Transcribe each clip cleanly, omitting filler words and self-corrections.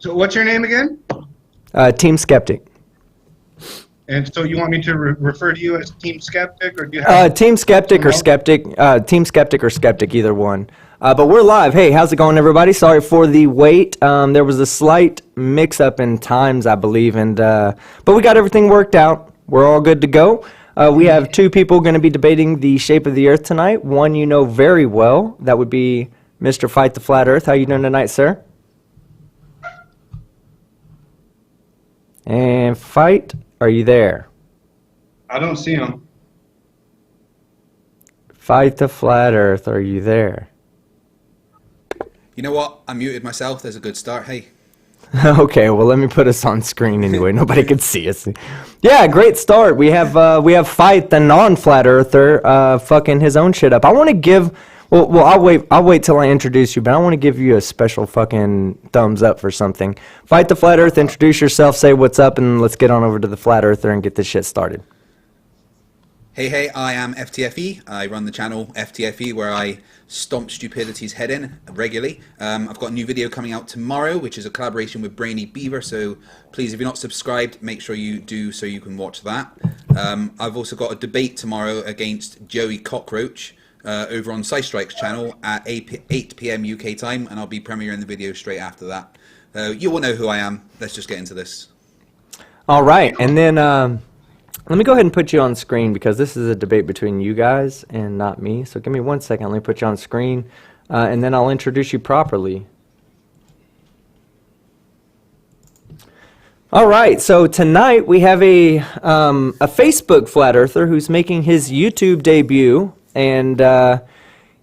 So what's your name again? Team Skeptic. And so you want me to refer to you as Team Skeptic, or do you have Team Skeptic or Skeptic? Team Skeptic or Skeptic, either one. But we're live. Hey, how's it going, everybody? Sorry for the wait. There was a slight mix-up in times, I believe, but we got everything worked out. We're all good to go. We have two people going to be debating the shape of the Earth tonight. One you know very well. That would be Mr. Fight the Flat Earth. How you doing tonight, sir? And Fight, are you there? I don't see him. Fight the Flat Earth, are you there? You know what? I muted myself. There's a good start. Hey. Okay, well, let me put us on screen anyway. Nobody can see us. Yeah, great start. We have Fight, the non-flat earther, fucking his own shit up. I want to give. Well, I'll wait till I introduce you, but I want to give you a special fucking thumbs up for something. Fight the Flat Earth, introduce yourself, say what's up, and let's get on over to the Flat Earther and get this shit started. Hey, I am FTFE. I run the channel FTFE, where I stomp stupidity's head in regularly. I've got a new video coming out tomorrow, which is a collaboration with Brainy Beaver, so please, if you're not subscribed, make sure you do so you can watch that. I've also got a debate tomorrow against Joey Cockroach, over on Strike's channel at 8 p.m. UK time, and I'll be premiering the video straight after that. You all know who I am. Let's just get into this. All right, and then let me go ahead and put you on screen because this is a debate between you guys and not me. So give me 1 second. Let me put you on screen, and then I'll introduce you properly. All right, so tonight we have a Facebook Flat Earther who's making his YouTube debut. And I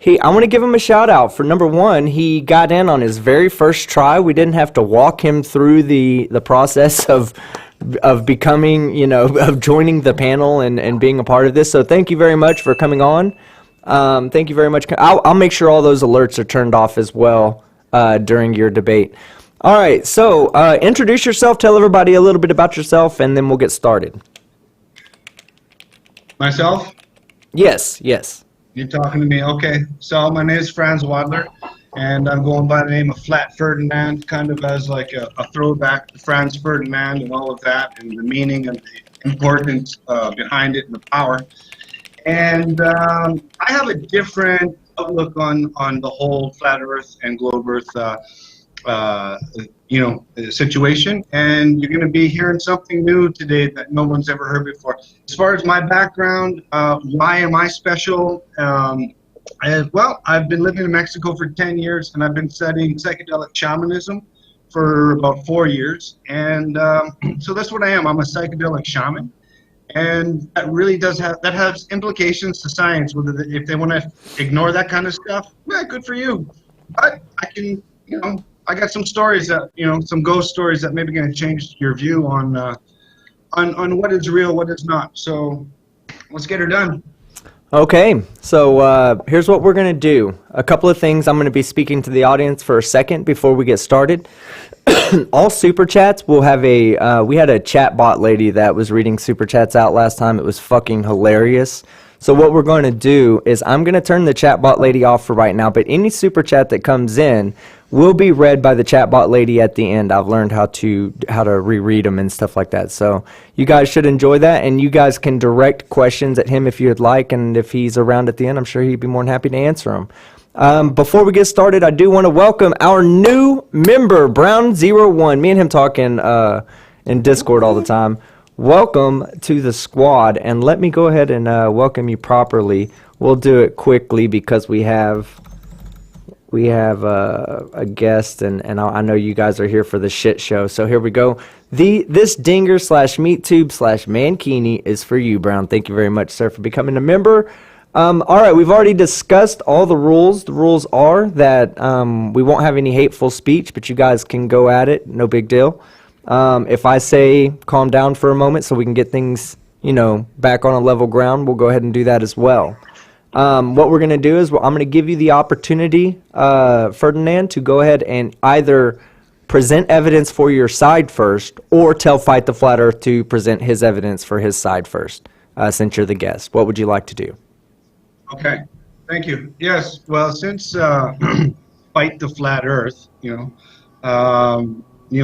want to give him a shout out for number one. He got in on his very first try. We didn't have to walk him through the process of becoming, of joining the panel and being a part of this. So thank you very much for coming on. Thank you very much. I'll make sure all those alerts are turned off as well during your debate. All right, so introduce yourself. Tell everybody a little bit about yourself, and then we'll get started. Myself? Yes. You're talking to me? Okay. So my name is Franz Wadler, and I'm going by the name of Flat Ferdinand, kind of as like a throwback to Franz Ferdinand and all of that, and the meaning and the importance behind it and the power. And I have a different outlook on the whole flat Earth and globe Earth situation, and you're going to be hearing something new today that no one's ever heard before. As far as my background, why am I special? Well, I've been living in Mexico for 10 years, and I've been studying psychedelic shamanism for about 4 years, and so that's what I am. I'm a psychedelic shaman, and that really has implications to science. If they want to ignore that kind of stuff, well, good for you. But I can, I got some stories that, some ghost stories that maybe going to change your view on what is real, what is not. So let's get her done. Okay, so here's what we're going to do. A couple of things. I'm going to be speaking to the audience for a second before we get started. All super chats will have we had a chat bot lady that was reading super chats out last time. It was fucking hilarious. So what we're going to do is I'm going to turn the chatbot lady off for right now, but any super chat that comes in will be read by the chatbot lady at the end. I've learned how to reread them and stuff like that. So you guys should enjoy that, and you guys can direct questions at him if you'd like, and if he's around at the end, I'm sure he'd be more than happy to answer them. Before we get started, I do want to welcome our new member, Brown01. Me and him talking in Discord all the time. Welcome to the squad, and let me go ahead and welcome you properly. We'll do it quickly because we have a guest, and I know you guys are here for the shit show. So here we go. This dinger / meat tube / mankini is for you, Brown. Thank you very much, sir, for becoming a member. All right, we've already discussed all the rules. The rules are that we won't have any hateful speech, but you guys can go at it. No big deal. If I say calm down for a moment so we can get things, back on a level ground, we'll go ahead and do that as well. What we're going to do is I'm going to give you the opportunity, Ferdinand, to go ahead and either present evidence for your side first or tell Fight the Flat Earth to present his evidence for his side first, since you're the guest. What would you like to do? Okay, thank you. Yes, well, since Fight the Flat Earth,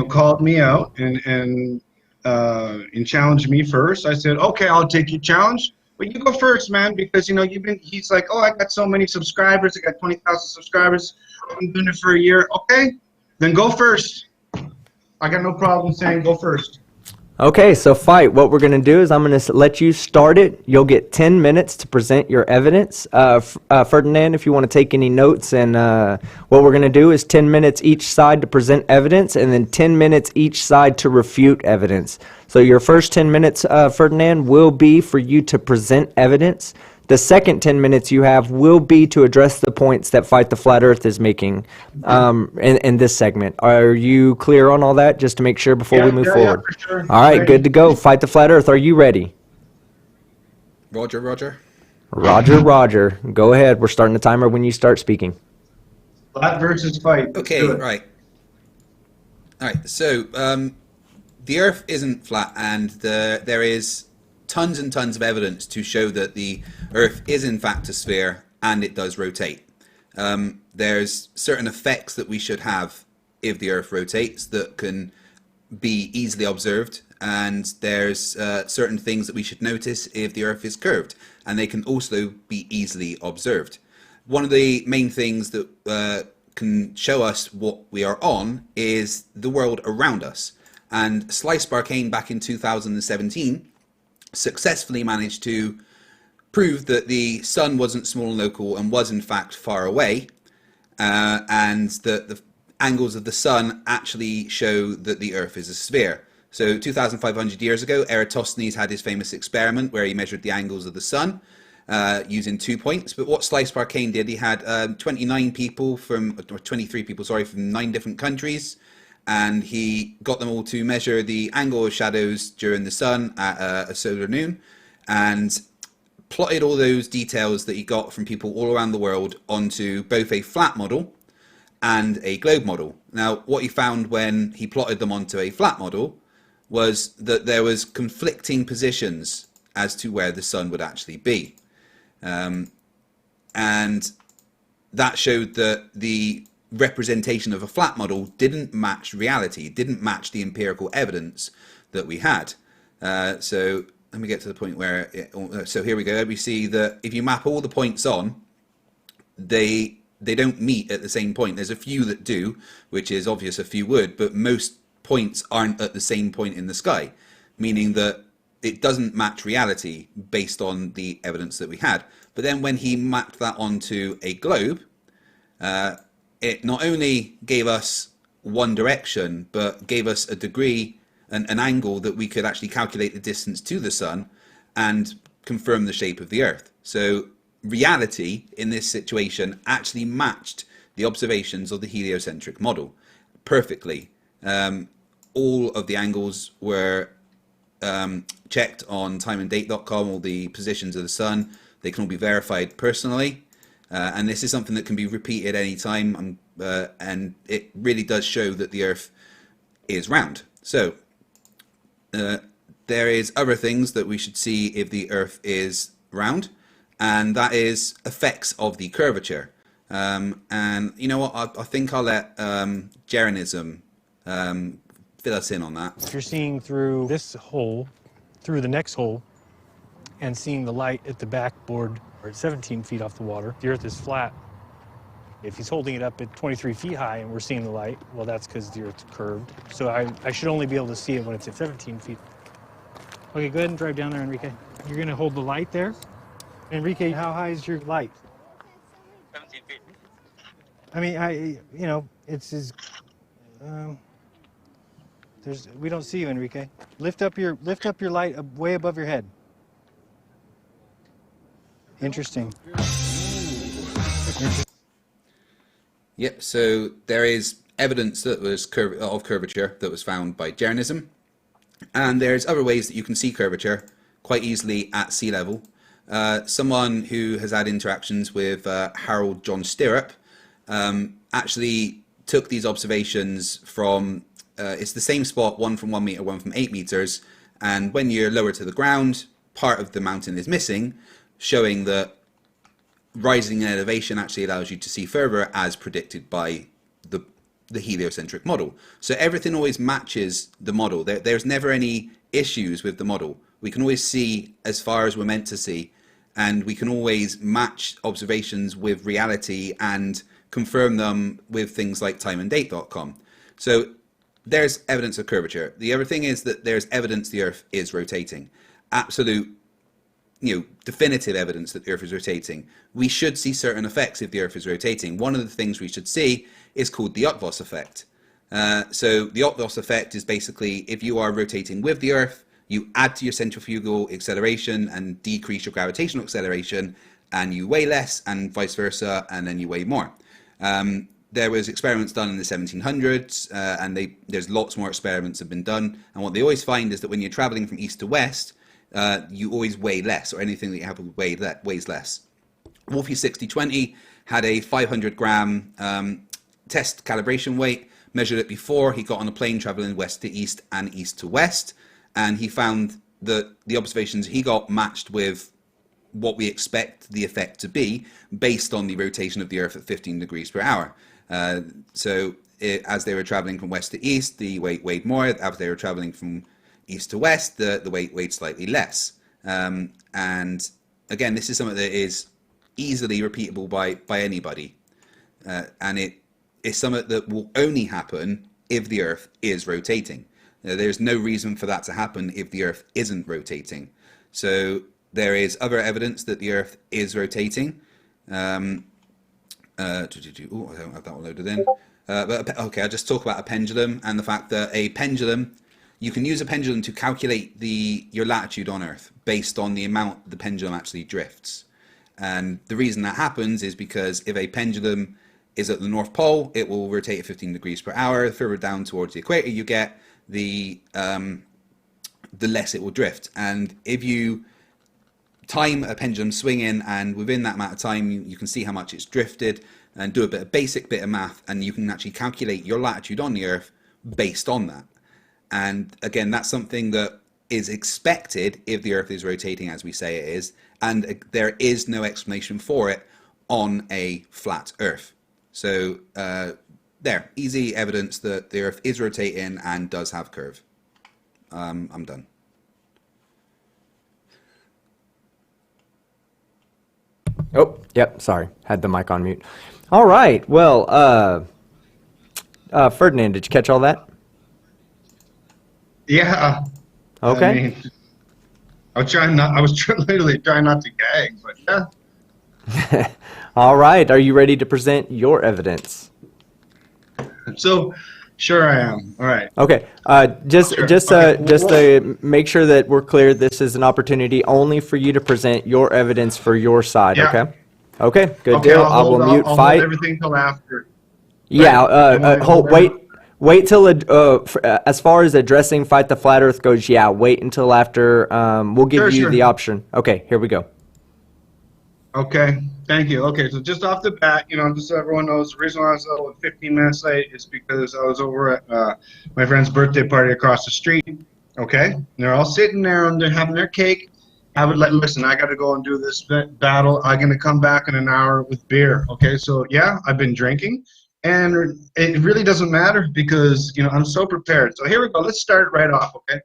called me out and challenged me first. I said, okay, I'll take your challenge, but you go first, man, because he's like, oh, I got so many subscribers, I got 20,000 subscribers, I've been doing it for a year. Okay, then go first. I got no problem saying go first. Okay, so fight. What we're going to do is I'm going to let you start it. You'll get 10 minutes to present your evidence. Ferdinand, if you want to take any notes, and what we're going to do is 10 minutes each side to present evidence, and then 10 minutes each side to refute evidence. So your first 10 minutes, Ferdinand, will be for you to present evidence. The second 10 minutes you have will be to address the points that Fight the Flat Earth is making in this segment. Are you clear on all that, just to make sure before we move forward? For sure. All right, good to go. Fight the Flat Earth. Are you ready? Roger, Roger. Roger. Go ahead. We're starting the timer when you start speaking. Flat versus fight. Okay, right. All right, so the Earth isn't flat, and there is tons and tons of evidence to show that the Earth is in fact a sphere and it does rotate. There's certain effects that we should have if the Earth rotates that can be easily observed, and there's certain things that we should notice if the Earth is curved, and they can also be easily observed. One of the main things that can show us what we are on is the world around us, and Slice Barkane back in 2017 successfully managed to prove that the sun wasn't small and local and was in fact far away, and that the angles of the sun actually show that the Earth is a sphere. So 2,500 years ago, Eratosthenes had his famous experiment where he measured the angles of the sun using 2 points. But what Slice Barkane did, he had 23 people from 9 different countries, and he got them all to measure the angle of shadows during the sun at a solar noon, and plotted all those details that he got from people all around the world onto both a flat model and a globe model. Now, what he found when he plotted them onto a flat model was that there was conflicting positions as to where the sun would actually be. And that showed that the representation of a flat model didn't match reality, didn't match the empirical evidence that we had. So let me get to the point where, so here we go. We see that if you map all the points on, they don't meet at the same point. There's a few that do, which is obvious a few would, but most points aren't at the same point in the sky, meaning that it doesn't match reality based on the evidence that we had. But then when he mapped that onto a globe, it not only gave us one direction, but gave us a degree, an angle that we could actually calculate the distance to the sun and confirm the shape of the Earth. So reality in this situation actually matched the observations of the heliocentric model perfectly. All of the angles were checked on timeanddate.com, all the positions of the sun. They can all be verified personally. And this is something that can be repeated anytime, and it really does show that the Earth is round. So there is other things that we should see if the Earth is round, and that is effects of the curvature. And you know what, I think I'll let Jeranism fill us in on that. If you're seeing through this hole, through the next hole, and seeing the light at the backboard, or at 17 feet off the water, the Earth is flat. If he's holding it up at 23 feet high and we're seeing the light, well, that's because the Earth's curved. So I should only be able to see it when it's at 17 feet. Okay, go ahead and drive down there, Enrique. You're going to hold the light there. Enrique, how high is your light? 17 feet. I mean, it's as... we don't see you, Enrique. Lift up your light way above your head. Interesting. Yep, so there is evidence that was of curvature that was found by Jeranism, and there's other ways that you can see curvature quite easily at sea level. Someone who has had interactions with Harold John Stirrup actually took these observations from, it's the same spot, one from 1 meter, one from 8 meters, and when you're lower to the ground, part of the mountain is missing, showing that rising in elevation actually allows you to see further as predicted by the heliocentric model. So everything always matches the model. There's never any issues with the model. We can always see as far as we're meant to see, and we can always match observations with reality and confirm them with things like timeanddate.com. So there's evidence of curvature. The other thing is that there's evidence the Earth is rotating. Absolute, definitive evidence that the Earth is rotating. We should see certain effects if the Earth is rotating. One of the things we should see is called the Utvos effect. So the Utvos effect is basically if you are rotating with the Earth, you add to your centrifugal acceleration and decrease your gravitational acceleration, and you weigh less, and vice versa, and then you weigh more. There was experiments done in the 1700s, and there's lots more experiments have been done. And what they always find is that when you're traveling from east to west, you always weigh less, or anything that you have weighs less. Wolfie 6020 had a 500-gram test calibration weight, measured it before he got on a plane traveling west to east and east to west, and he found that the observations he got matched with what we expect the effect to be based on the rotation of the Earth at 15 degrees per hour. As they were traveling from west to east, the weight weighed more. As they were traveling from east to west, the weight weighed slightly less. And again, this is something that is easily repeatable by anybody. And it is something that will only happen if the Earth is rotating. There's no reason for that to happen if the Earth isn't rotating. So there is other evidence that the Earth is rotating. I don't have that one loaded in. Okay, I'll just talk about a pendulum and the fact that a pendulum, you can use a pendulum to calculate your latitude on Earth based on the amount the pendulum actually drifts. And the reason that happens is because if a pendulum is at the North Pole, it will rotate at 15 degrees per hour. The further down towards the equator you get, the less it will drift. And if you time a pendulum swinging, and within that amount of time you can see how much it's drifted, and do a basic bit of math, and you can actually calculate your latitude on the Earth based on that. And again, that's something that is expected if the Earth is rotating as we say it is, and there is no explanation for it on a flat Earth. So easy evidence that the Earth is rotating and does have curve. I'm done. Oh, yep, sorry. Had the mic on mute. All right. Well, Ferdinand, did you catch all that? Yeah. Okay. I mean, I was literally trying not to gag, but yeah. All right. Are you ready to present your evidence? So, sure I am. All right. Okay. Just to make sure that we're clear, this is an opportunity only for you to present your evidence for your side. Yeah. Okay. Okay. Good Okay, deal. I will mute I'll fight. hold everything till after. Yeah. Wait till as far as addressing Fight the Flat Earth goes. Yeah. Wait until after. We'll give you the option. Okay. Here we go. Okay, thank you. Okay, so just off the bat, just so everyone knows, the reason why I was 15 minutes late is because I was over at my friend's birthday party across the street. Okay, and they're all sitting there and they're having their cake. Listen, I got to go and do this battle. I'm going to come back in an hour with beer. Okay, so yeah, I've been drinking, and it really doesn't matter because, I'm so prepared. So here we go. Let's start right off, okay?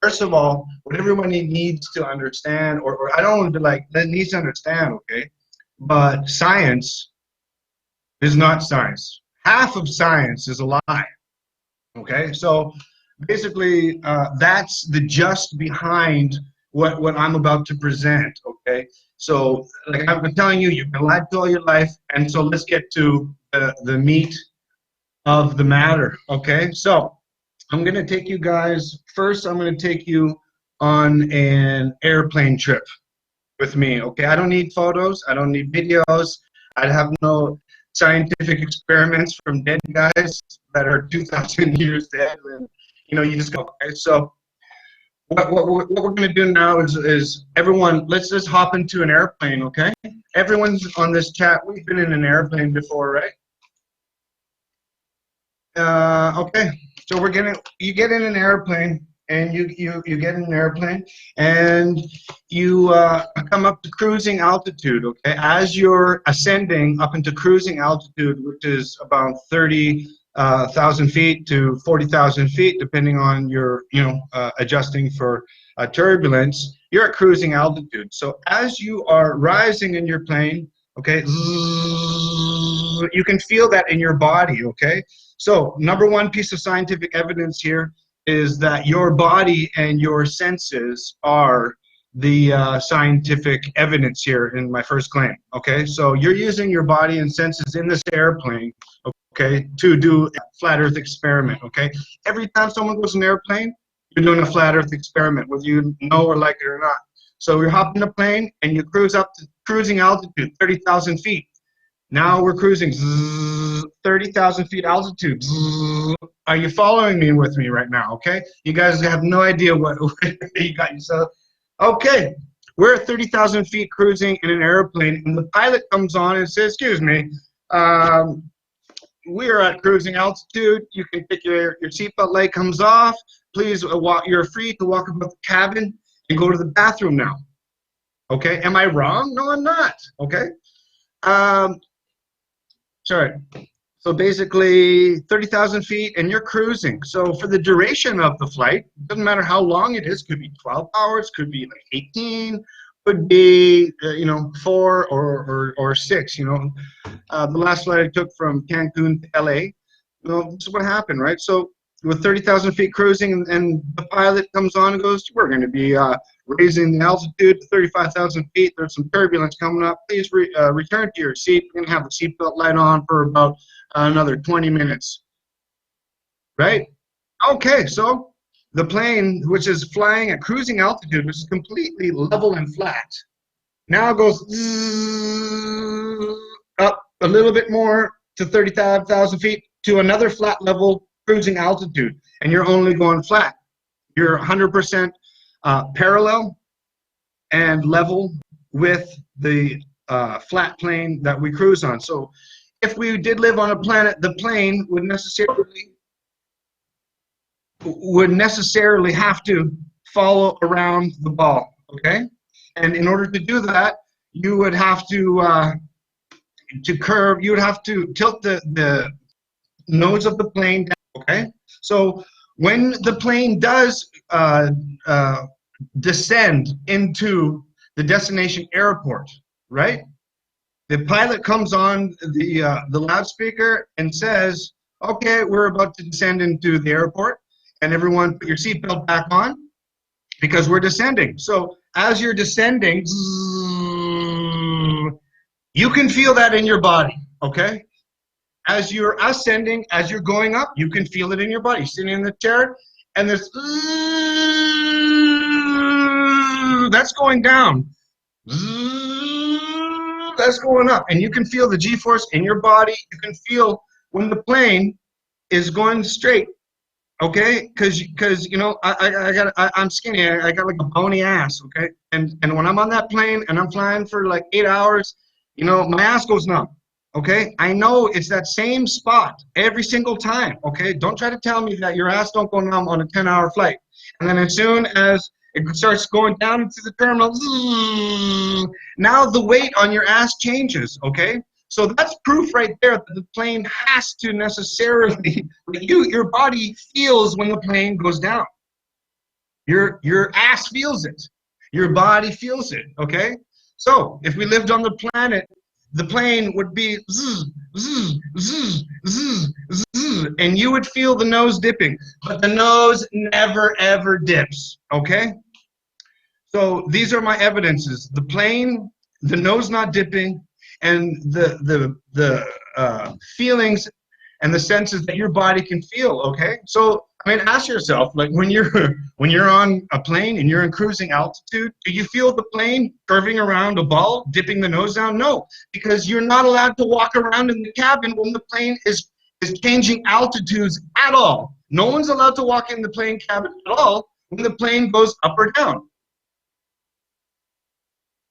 First of all, what everybody needs to understand, or I don't want to be like, that needs to understand, okay? But science is not science. Half of science is a lie, okay? So basically, that's the just behind what I'm about to present, okay? So like I've been telling you, you've been lied to all your life, and so let's get to the meat of the matter, okay? So I'm going to take you guys, first I'm going to take you on an airplane trip with me, okay? I don't need photos, I don't need videos, I have no scientific experiments from dead guys that are 2,000 years dead, and you just go, okay? So what we're going to do now is everyone, let's just hop into an airplane, okay? Everyone's on this chat, we've been in an airplane before, right? Okay. So you get in an airplane, and you get in an airplane, and you come up to cruising altitude, okay? As you're ascending up into cruising altitude, which is about 30 1,000 feet to 40,000 feet, depending on your, adjusting for turbulence, you're at cruising altitude. So as you are rising in your plane, okay, you can feel that in your body, okay? So number one piece of scientific evidence here is that your body and your senses are the scientific evidence here in my first claim, okay? So you're using your body and senses in this airplane, okay, to do a flat earth experiment, okay? Every time someone goes in an airplane, you're doing a flat earth experiment, whether you know or like it or not. So you're hopping a plane and you cruise up to cruising altitude, 30,000 feet. Now we're cruising 30,000 feet altitude. Are you following me with me right now, okay? You guys have no idea what you got yourself. Okay, we're at 30,000 feet cruising in an airplane, and the pilot comes on and says, excuse me, we are at cruising altitude. You can pick your seatbelt light comes off. Please you're free to walk about the cabin and go to the bathroom now. Okay, am I wrong? No, I'm not. Okay. Sorry. So basically 30,000 feet and you're cruising. So for the duration of the flight, doesn't matter how long it is, could be 12 hours, could be like 18, could be, 4 or 6, the last flight I took from Cancun to LA, this is what happened, right? So with 30,000 feet cruising and the pilot comes on and goes, we're going to be raising the altitude to 35,000 feet. There's some turbulence coming up. Please return to your seat. We're going to have the seatbelt light on for about another 20 minutes, right? Okay, so the plane, which is flying at cruising altitude, which is completely level and flat, now goes up a little bit more to 35,000 feet to another flat level cruising altitude, and you're only going flat. You're 100% parallel and level with the flat plane that we cruise on. So if we did live on a planet, the plane would necessarily have to follow around the ball, okay? And in order to do that, you would have to curve, you would have to tilt the nose of the plane down, okay? So when the plane does descend into the destination airport, right? The pilot comes on the loudspeaker and says, okay, we're about to descend into the airport, and everyone put your seatbelt back on because we're descending. So as you're descending, you can feel that in your body, okay? As you're ascending, as you're going up, you can feel it in your body. Sitting in the chair, and there's that's going down. That's going up, and you can feel the G-force in your body. You can feel when the plane is going straight, okay? Because I'm skinny. I got like a bony ass, okay? And when I'm on that plane and I'm flying for like 8 hours, my ass goes numb. Okay, I know it's that same spot every single time. Okay, don't try to tell me that your ass don't go numb on a 10-hour flight. And then as soon as it starts going down into the terminal, now the weight on your ass changes. Okay, so that's proof right there that the plane has to necessarily, your body feels when the plane goes down. Your ass feels it. Your body feels it. Okay, so if we lived on the planet, the plane would be zzz, zzz, zzz, zzz, zzz, and you would feel the nose dipping, but the nose never ever dips, okay? So these are my evidences. The plane, the nose not dipping, and the feelings and the senses that your body can feel, okay? So I mean, ask yourself, like when you're on a plane and you're in cruising altitude, do you feel the plane curving around a ball, dipping the nose down? No, because you're not allowed to walk around in the cabin when the plane is changing altitudes at all. No one's allowed to walk in the plane cabin at all when the plane goes up or down.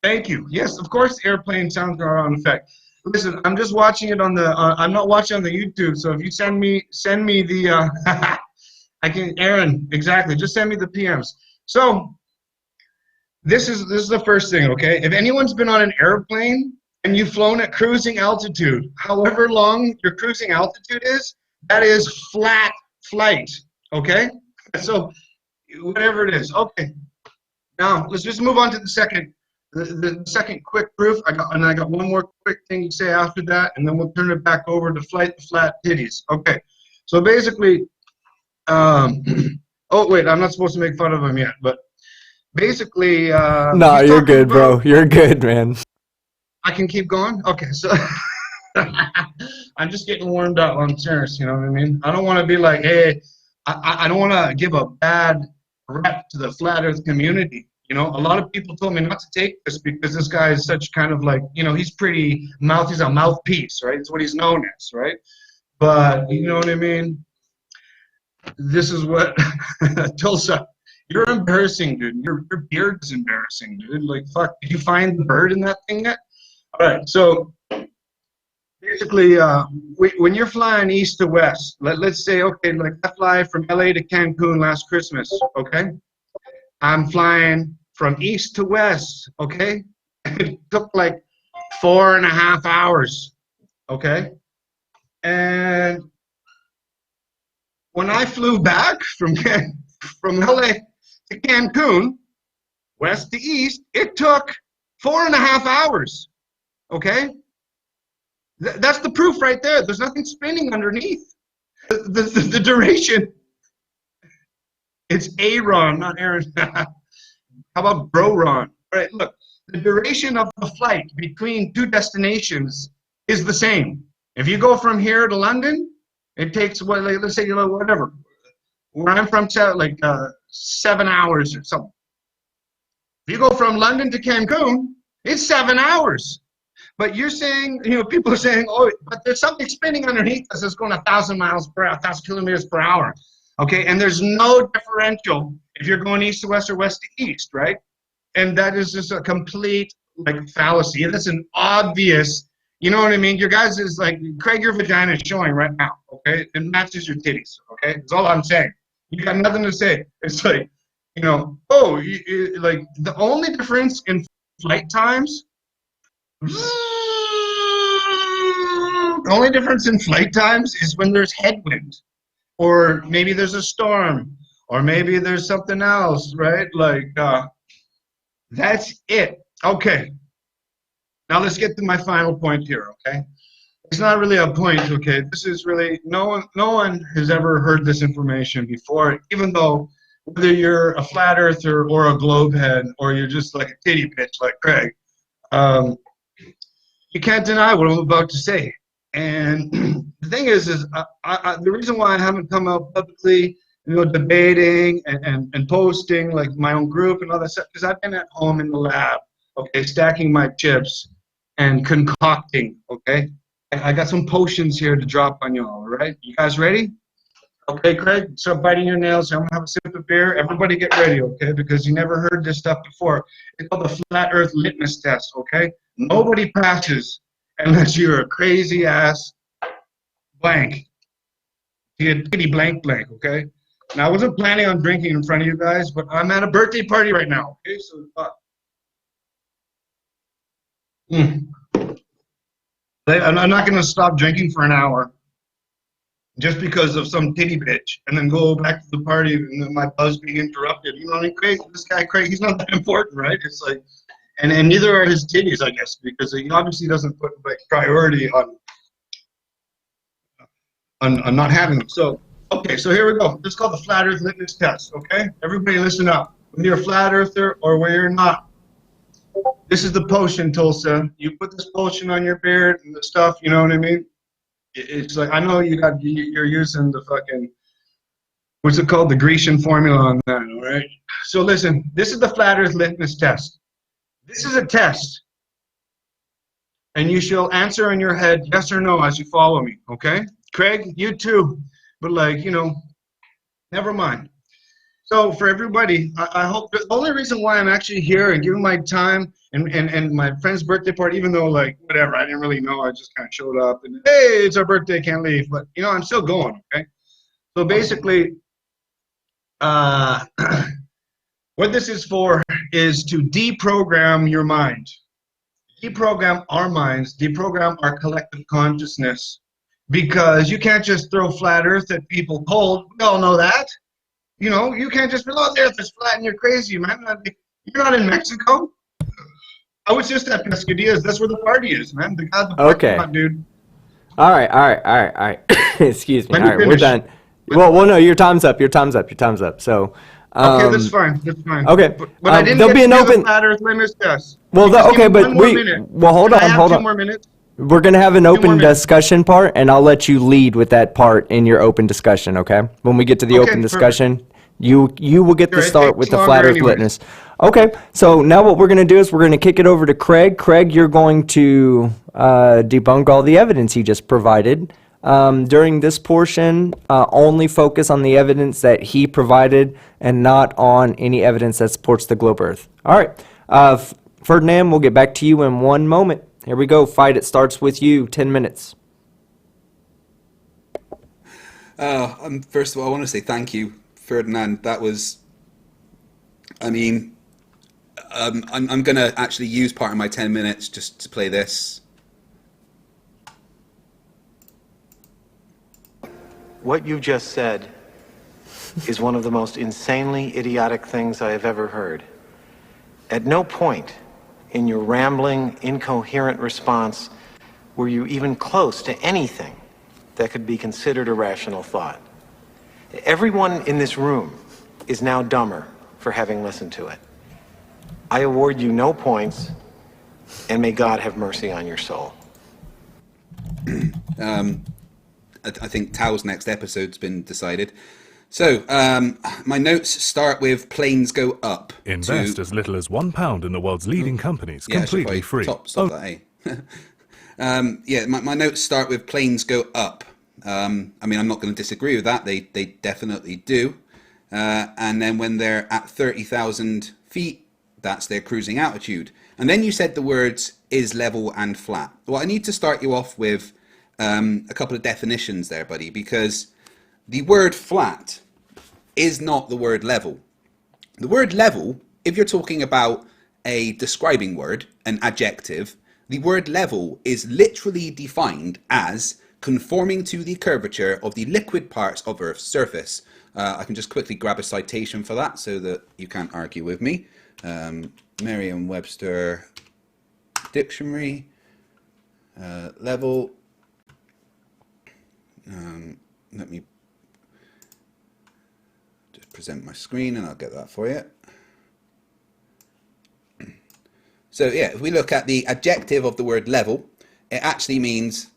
Thank you. Yes, of course, airplane sounds are on effect. Listen, I'm just watching it on the. I'm not watching on the YouTube. So if you send me the. I can, Aaron, exactly. Just send me the PMs. So this is the first thing, okay? If anyone's been on an airplane and you've flown at cruising altitude, however long your cruising altitude is, That is flat flight, okay? So whatever it is, okay. Now let's just move on to the second quick proof. I got one more quick thing to say after that, and then we'll turn it back over to flight the flat titties. Okay, so basically, oh wait, I'm not supposed to make fun of him yet, but basically, No, he's you're talking good, bro. about- You're good, man. I can keep going. Okay, so I'm just getting warmed up. I'm serious. You know what I mean? I don't want to be like, hey, I don't want to give a bad rep to the flat Earth community. You know, a lot of people told me not to take this because this guy is such kind of like, you know, he's pretty he's a mouthpiece, right? It's what he's known as, right? But you know what I mean? This is what Tulsa. You're embarrassing, dude. Your beard is embarrassing, dude. Like, fuck. Did you find the bird in that thing yet? All right, so basically, when you're flying east to west, let's say, okay, like I fly from LA to Cancun last Christmas, okay? I'm flying from east to west, okay? It took like 4.5 hours, okay? And when I flew back from LA to Cancun, west to east, it took 4.5 hours, okay? That's the proof right there. There's nothing spinning underneath. The duration, it's Aaron, not Aaron. How about Broron? All right, look, the duration of the flight between two destinations is the same. If you go from here to London, it takes, well, like, let's say, you know, whatever. Where I'm from, like 7 hours or something. If you go from London to Cancun, it's 7 hours. But you're saying, you know, people are saying, oh, but there's something spinning underneath us that's going 1,000 miles per hour, 1,000 kilometers per hour. Okay, and there's no differential if you're going east to west or west to east, right? And that is just a complete like fallacy. That's an obvious, you know what I mean? Your guys is like, Craig, your vagina is showing right now, okay? It matches your titties, okay? That's all I'm saying. You got nothing to say. It's like, you know, oh, like the only difference in flight times, the only difference in flight times is when there's headwind, or maybe there's a storm, or maybe there's something else, right? Like, that's it. Okay. Now let's get to my final point here, okay? It's not really a point, okay? This is really, no one has ever heard this information before, even though whether you're a flat earther or a globe head, or you're just like a titty bitch like Craig, you can't deny what I'm about to say. And the thing is the reason why I haven't come out publicly, you know, debating and posting like my own group and all that stuff, because I've been at home in the lab, okay, stacking my chips and concocting, okay? I got some potions here to drop on you all right? You guys ready? Okay, Craig, start biting your nails. I'm going to have a sip of beer. Everybody get ready, okay? Because you never heard this stuff before. It's called the flat earth litmus test, okay? Nobody passes unless you're a crazy ass blank. You're kitty blank blank, okay? Now, I wasn't planning on drinking in front of you guys, but I'm at a birthday party right now, okay? So, I'm not going to stop drinking for an hour just because of some titty bitch, and then go back to the party and then my buzz being interrupted. You know what I mean? Craig, this guy Craig, he's not that important, right? It's like, and neither are his titties, I guess, because he obviously doesn't put like priority on not having them. So, okay, so here we go. This is called the flat earth litmus test, okay? Everybody listen up. Whether you're a flat earther or whether you're not, this is the potion, Tulsa. You put this potion on your beard and the stuff, you know what I mean? It's like, I know you're using the fucking, what's it called? The Grecian formula on that, all right? So listen, this is the flat earth litmus test. This is a test. And you shall answer in your head yes or no as you follow me, okay? Craig, you too. But like, you know, never mind. So for everybody, I hope the only reason why I'm actually here and giving my time and my friend's birthday party, even though like whatever, I didn't really know, I just kind of showed up and hey, it's our birthday, can't leave. But you know, I'm still going, okay? So basically, what this is for is to deprogram your mind. Deprogram our minds, deprogram our collective consciousness, because you can't just throw flat Earth at people cold. We all know that. You know, you can't just be, oh, the Earth is flat and you're crazy, man. You're not in Mexico. I was just at Pescadillas. That's where the party is, man. The guy at the parking Okay. lot, dude. All right. Excuse me. Let All me right, we're finish. done. Well, no, your time's up. Your time's up. So, Okay, that's fine. That's fine. okay. But I didn't There'll get be to an do open. the flat Earth limits test. Well, You just okay, give me but one more minute. well, hold Can I on, have hold 2 on. more minutes? We're gonna have an more open minutes. discussion part, and I'll let you lead with that part in your open discussion. Okay? When we get to the Okay, open perfect. discussion, you will get Sure, to it start takes with the longer flat Earth anyways. litmus. Okay. So now what we're gonna do is we're gonna kick it over to Craig. Craig, you're going to debunk all the evidence he just provided. During this portion, only focus on the evidence that he provided and not on any evidence that supports the globe Earth. All right. Ferdinand, we'll get back to you in 1 moment. Here we go. Fight. It starts with you. 10 minutes. First of all, I want to say thank you, Ferdinand. That was, I mean, I'm going to actually use part of my 10 minutes just to play this. What you just said is one of the most insanely idiotic things I have ever heard. At no point in your rambling, incoherent response were you even close to anything that could be considered a rational thought. Everyone in this room is now dumber for having listened to it. I award you no points, and may God have mercy on your soul. I think Tao's next episode's been decided. So, my notes start with planes go up. Invest as little as £1 in the world's leading companies, completely free. Stop that, eh? My notes start with planes go up. I mean, I'm not going to disagree with that. They definitely do. And then when they're at 30,000 feet, that's their cruising altitude. And then you said the words is level and flat. Well, I need to start you off with a couple of definitions there, buddy, because the word flat is not the word level. The word level, if you're talking about a describing word, an adjective, the word level is literally defined as conforming to the curvature of the liquid parts of Earth's surface. I can just quickly grab a citation for that so that you can't argue with me. Merriam-Webster Dictionary, level. Let me just present my screen and I'll get that for you. So yeah, if we look at the adjective of the word level, it actually means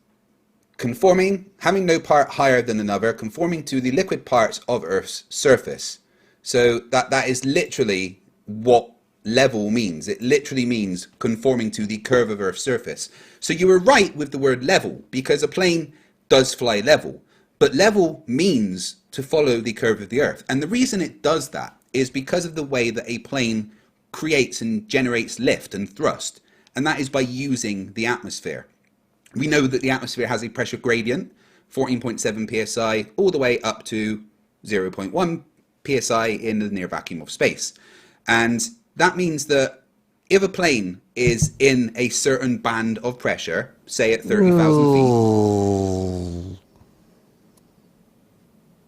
conforming, having no part higher than another, conforming to the liquid parts of Earth's surface. So that is literally what level means. It literally means conforming to the curve of Earth's surface. So you were right with the word level, because a plane does fly level. But level means to follow the curve of the Earth. And the reason it does that is because of the way that a plane creates and generates lift and thrust. And that is by using the atmosphere. We know that the atmosphere has a pressure gradient, 14.7 psi, all the way up to 0.1 psi in the near vacuum of space. And that means that if a plane is in a certain band of pressure, say at 30,000 feet.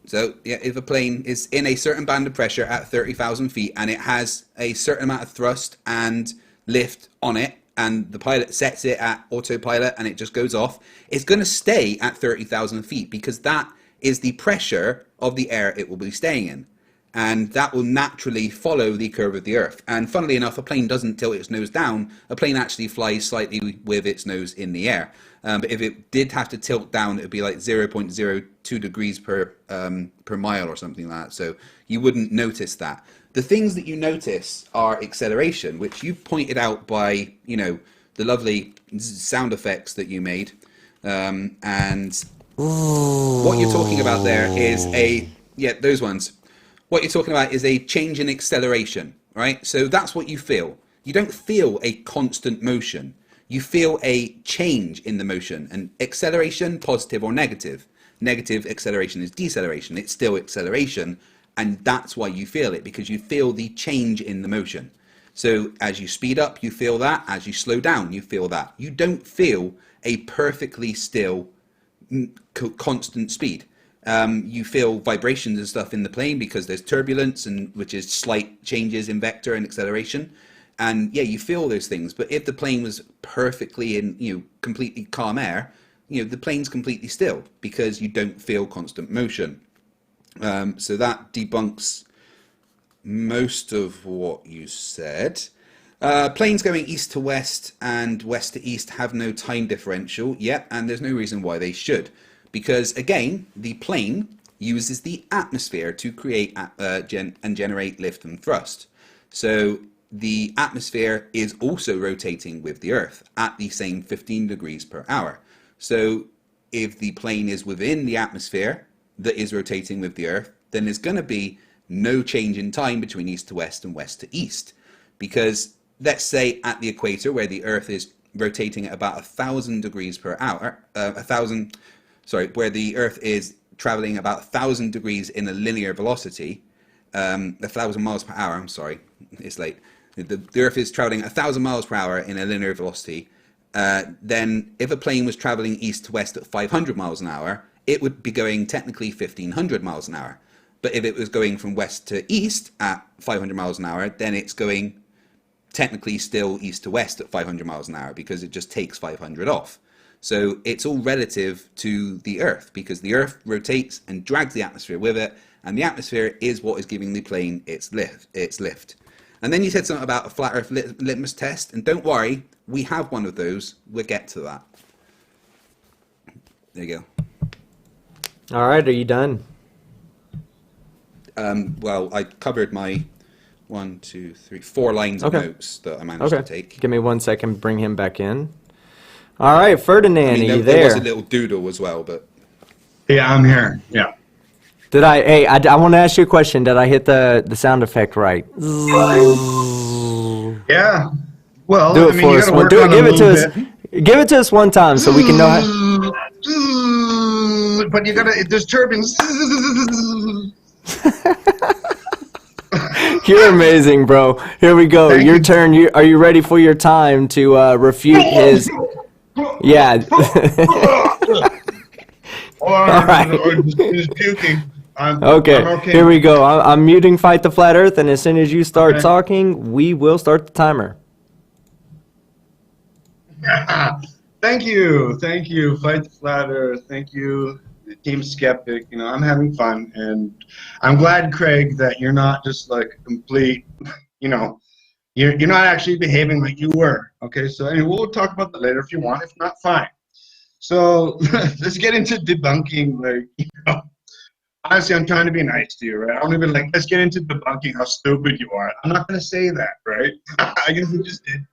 So yeah, if a plane is in a certain band of pressure at 30,000 feet and it has a certain amount of thrust and lift on it, and the pilot sets it at autopilot and it just goes off, it's going to stay at 30,000 feet because that is the pressure of the air it will be staying in. And that will naturally follow the curve of the Earth. And funnily enough, a plane doesn't tilt its nose down. A plane actually flies slightly with its nose in the air. But if it did have to tilt down, it would be like 0.02 degrees per mile or something like that. So you wouldn't notice that. The things that you notice are acceleration, which you pointed out by, you know, the lovely sound effects that you made. And what you're talking about there is those ones. What you're talking about is a change in acceleration, right? So that's what you feel. You don't feel a constant motion. You feel a change in the motion. And acceleration, positive or negative. Negative acceleration is deceleration. It's still acceleration. And that's why you feel it, because you feel the change in the motion. So as you speed up, you feel that. As you slow down, you feel that. You don't feel a perfectly still constant speed. You feel vibrations and stuff in the plane because there's turbulence, and which is slight changes in vector and acceleration. And yeah, you feel those things. But if the plane was perfectly in, completely calm air, the plane's completely still because you don't feel constant motion. So that debunks most of what you said. Planes going east to west and west to east have no time differential. Yep, and there's no reason why they should. Because again, the plane uses the atmosphere to create and generate lift and thrust. So the atmosphere is also rotating with the Earth at the same 15 degrees per hour. So if the plane is within the atmosphere that is rotating with the Earth, then there's going to be no change in time between east to west and west to east. Because let's say at the equator, where the Earth is rotating at about 1,000 degrees per hour, where the Earth is traveling about 1,000 degrees in a linear velocity, 1,000 miles per hour, I'm sorry, it's late. The Earth is traveling 1,000 miles per hour in a linear velocity. Then if a plane was traveling east to west at 500 miles an hour, it would be going technically 1,500 miles an hour. But if it was going from west to east at 500 miles an hour, then it's going technically still east to west at 500 miles an hour because it just takes 500 off. So it's all relative to the Earth because the Earth rotates and drags the atmosphere with it, and the atmosphere is what is giving the plane its lift. And then you said something about a flat Earth litmus test, and don't worry, we have one of those. We'll get to that. There you go. All right, are you done? Well, I covered my 4 lines of notes that I managed to take. Give me 1 second, bring him back in. All right, Ferdinand, are you there? There was a little doodle as well, but... Yeah, I'm here. Yeah. Did I? Hey, I want to ask you a question. Did I hit the sound effect right? Yeah. Well, do it for us. Give it to us. Give it to us one time so we can know how. But you gotta. There's turbines. You're amazing, bro. Here we go. Thank your you. turn. Are you ready for your time to refute his? Yeah. All right. He's puking. Okay. I'm okay. Here we go. I'm muting Fight the Flat Earth, and as soon as you start talking, we will start the timer. Thank you, Fight the Flat Earth. Thank you, Team Skeptic. I'm having fun, and I'm glad, Craig, that you're not just like a complete. You're not actually behaving like you were. Okay, so anyway, we'll talk about that later if you want. If not, fine. So let's get into debunking. Honestly, I'm trying to be nice to you, right? I'm gonna be like, let's get into debunking how stupid you are. I'm not gonna say that, right? I guess we just did.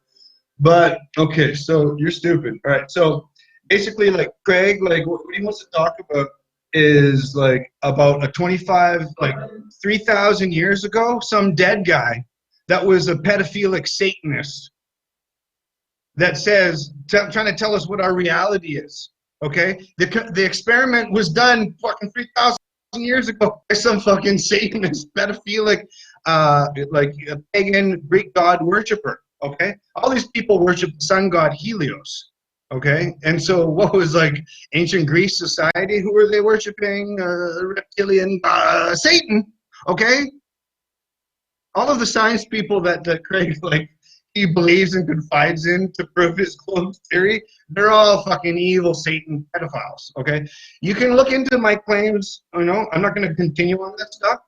But okay, so you're stupid. All right. So basically, like Craig, like what he wants to talk about is like about a 3,000 years ago, some dead guy that was a pedophilic Satanist that says, trying to tell us what our reality is. Okay, the experiment was done fucking 3,000 years ago by some fucking Satanist, pedophilic, like a pagan Greek god worshiper. Okay, all these people worship the sun god Helios. Okay, and so what was like ancient Greece society? Who were they worshiping? Reptilian Satan. Okay, all of the science people that Craig he believes and confides in to prove his clone theory, they're all fucking evil Satan pedophiles. Okay, you can look into my claims. I'm not going to continue on that stuff.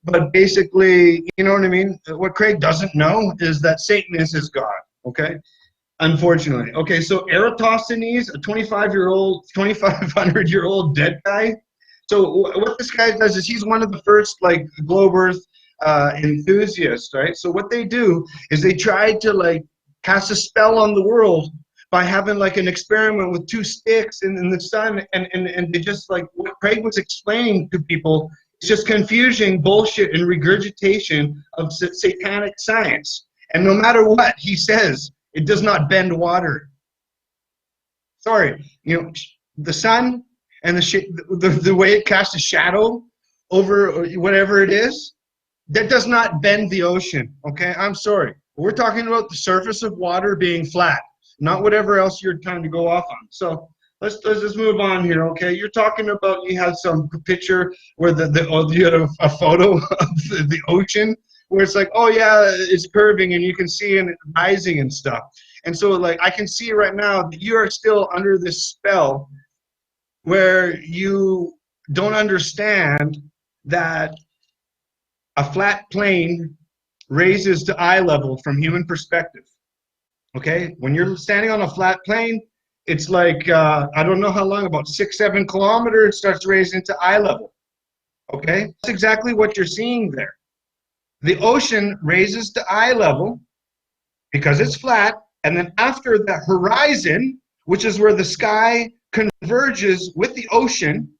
But basically, you know what I mean? What Craig doesn't know is that Satan is his God, okay? Unfortunately. Okay, so Eratosthenes, a 2,500-year-old dead guy. So what this guy does is he's one of the first, globe Earth enthusiasts, right? So what they do is they try to, cast a spell on the world by having, an experiment with 2 sticks in the sun, and they just, what Craig was explaining to people. It's just confusion, bullshit, and regurgitation of satanic science. And no matter what he says, it does not bend water. Sorry, the sun and the way it casts a shadow over whatever it is, that does not bend the ocean. Okay, I'm sorry. We're talking about the surface of water being flat, not whatever else you're trying to go off on. So let's just move on here, okay? You're talking about you had some picture where you had a photo of the ocean where it's like, oh yeah, it's curving and you can see it rising and stuff. And so like I can see right now that you are still under this spell where you don't understand that a flat plane raises to eye level from human perspective. Okay, when you're standing on a flat plane, it's like I don't know how long, about 6-7 kilometers, it starts raising to eye level. Okay, that's exactly what you're seeing there. The ocean raises to eye level because it's flat, and then after the horizon, which is where the sky converges with the ocean,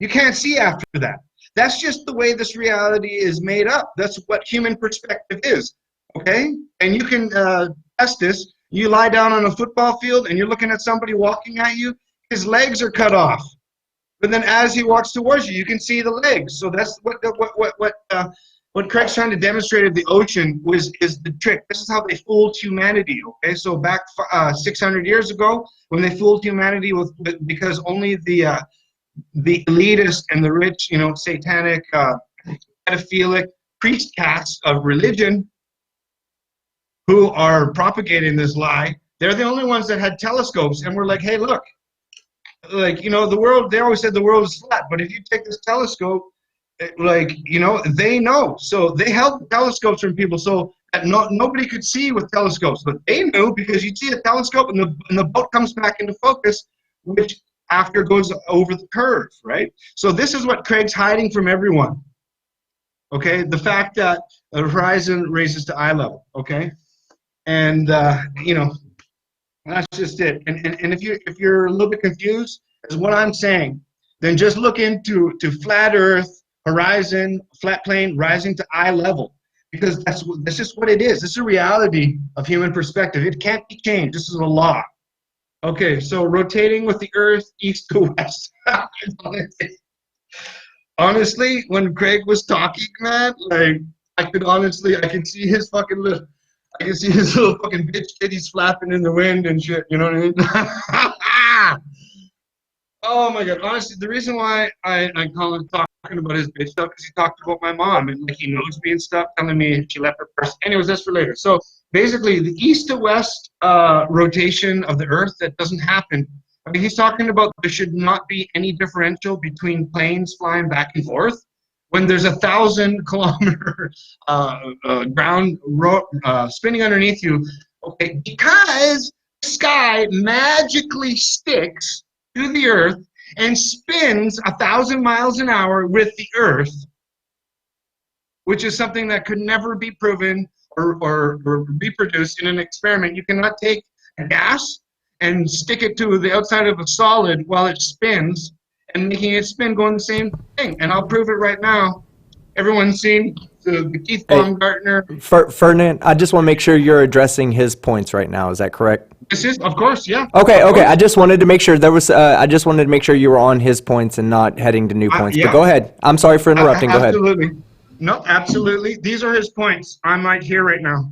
you can't see after that. That's just the way this reality is made up. That's what human perspective is. Okay, and you can test this. You lie down on a football field and you're looking at somebody walking at you, his legs are cut off. But then as he walks towards you, you can see the legs. So that's what Craig's trying to demonstrate of the ocean is the trick. This is how they fooled humanity, okay? So back 600 years ago, when they fooled humanity because only the elitist and the rich, satanic, pedophilic priest caste of religion who are propagating this lie, they're the only ones that had telescopes and were like, hey, look, like, the world, they always said the world is flat, but if you take this telescope, they know. So they held telescopes from people so that nobody could see with telescopes, but they knew because you see a telescope and the boat comes back into focus, which after goes over the curve, right? So this is what Craig's hiding from everyone, okay? The fact that the horizon raises to eye level, okay? And, that's just it. And if you're a little bit confused as what I'm saying, then just look into flat Earth, horizon, flat plane, rising to eye level, because that's just what it is. This is a reality of human perspective. It can't be changed. This is a law. Okay, so rotating with the Earth east to west. Honestly, when Craig was talking, man, like I could see his fucking lip. I can see his little fucking bitch titties flapping in the wind and shit, you know what I mean? Oh my god, honestly, the reason why I call him talking about his bitch stuff because he talked about my mom and like he knows me and stuff, telling me she left her purse. Anyways, that's for later. So basically, the east to west rotation of the Earth, that doesn't happen. I mean, he's talking about there should not be any differential between planes flying back and forth when there's 1,000-kilometer ground spinning underneath you, okay, because the sky magically sticks to the Earth and spins 1,000 miles an hour with the Earth, which is something that could never be proven or reproduced in an experiment. You cannot take a gas and stick it to the outside of a solid while it spins and making it spin going the same thing. And I'll prove it right now. Everyone's seen the Keith Baumgartner. Ferdinand, I just want to make sure you're addressing his points right now. Is that correct? This is, of course, yeah. Okay. I just wanted to make sure I just wanted to make sure you were on his points and not heading to new points. Yeah. But go ahead. I'm sorry for interrupting. Go ahead. Absolutely. No, absolutely. These are his points. I'm right here right now.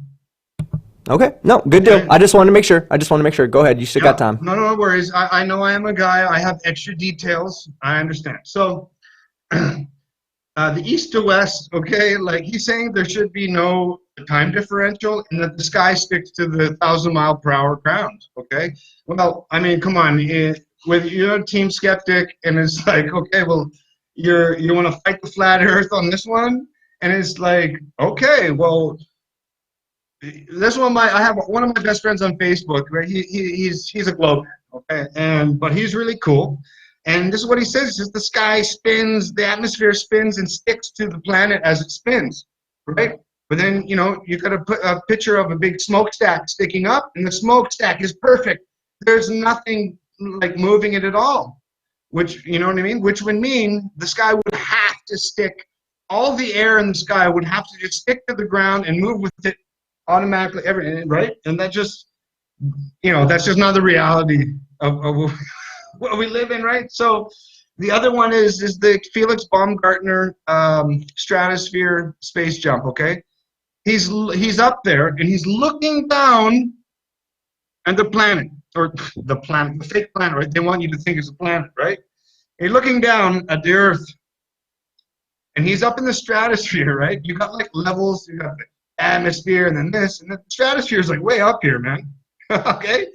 Okay. No, good deal. I just wanted to make sure. Go ahead. You still got time. No worries. I know I am a guy. I have extra details. I understand. So the east to west, okay, like he's saying there should be no time differential and that the sky sticks to the 1,000-mile-per-hour ground, okay? Well, I mean, come on. With you're a team skeptic and it's like, okay, well, you want to fight the flat Earth on this one? And it's like, okay, well, this one, I have one of my best friends on Facebook, right? He's a globe, okay, but he's really cool. And this is what he says: is the sky spins, the atmosphere spins and sticks to the planet as it spins, right? But then you got to put a picture of a big smokestack sticking up, and the smokestack is perfect. There's nothing like moving it at all, which you know what I mean. Which would mean the sky would have to stick. All the air in the sky would have to just stick to the ground and move with it automatically, everything, right? And that just, that's just not the reality of what we live in, right? So the other one is the Felix Baumgartner stratosphere space jump, okay? He's up there and he's looking down at the planet. or the planet, the fake planet, right? They want you to think it's a planet, right? You're looking down at the Earth, and he's up in the stratosphere, right? You got like levels, you got the atmosphere, and then this, and the stratosphere is like way up here, man. Okay,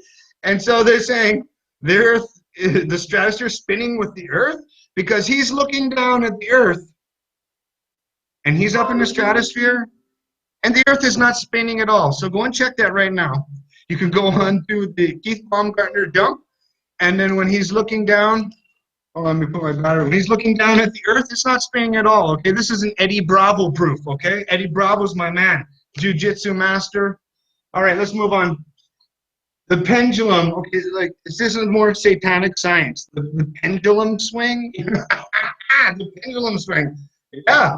and so they're saying the Earth, the stratosphere, spinning with the Earth because he's looking down at the Earth, and he's up in the stratosphere, and the Earth is not spinning at all. So go and check that right now. You can go on to the Keith Baumgartner dump, and then when he's looking down. Oh, let me put my battery. When he's looking down at the Earth, it's not spinning at all, okay? This is an Eddie Bravo proof, okay? Eddie Bravo's my man. Jiu-jitsu master. All right, let's move on. The pendulum, okay, like, this is more satanic science. The pendulum swing? The pendulum swing. Yeah.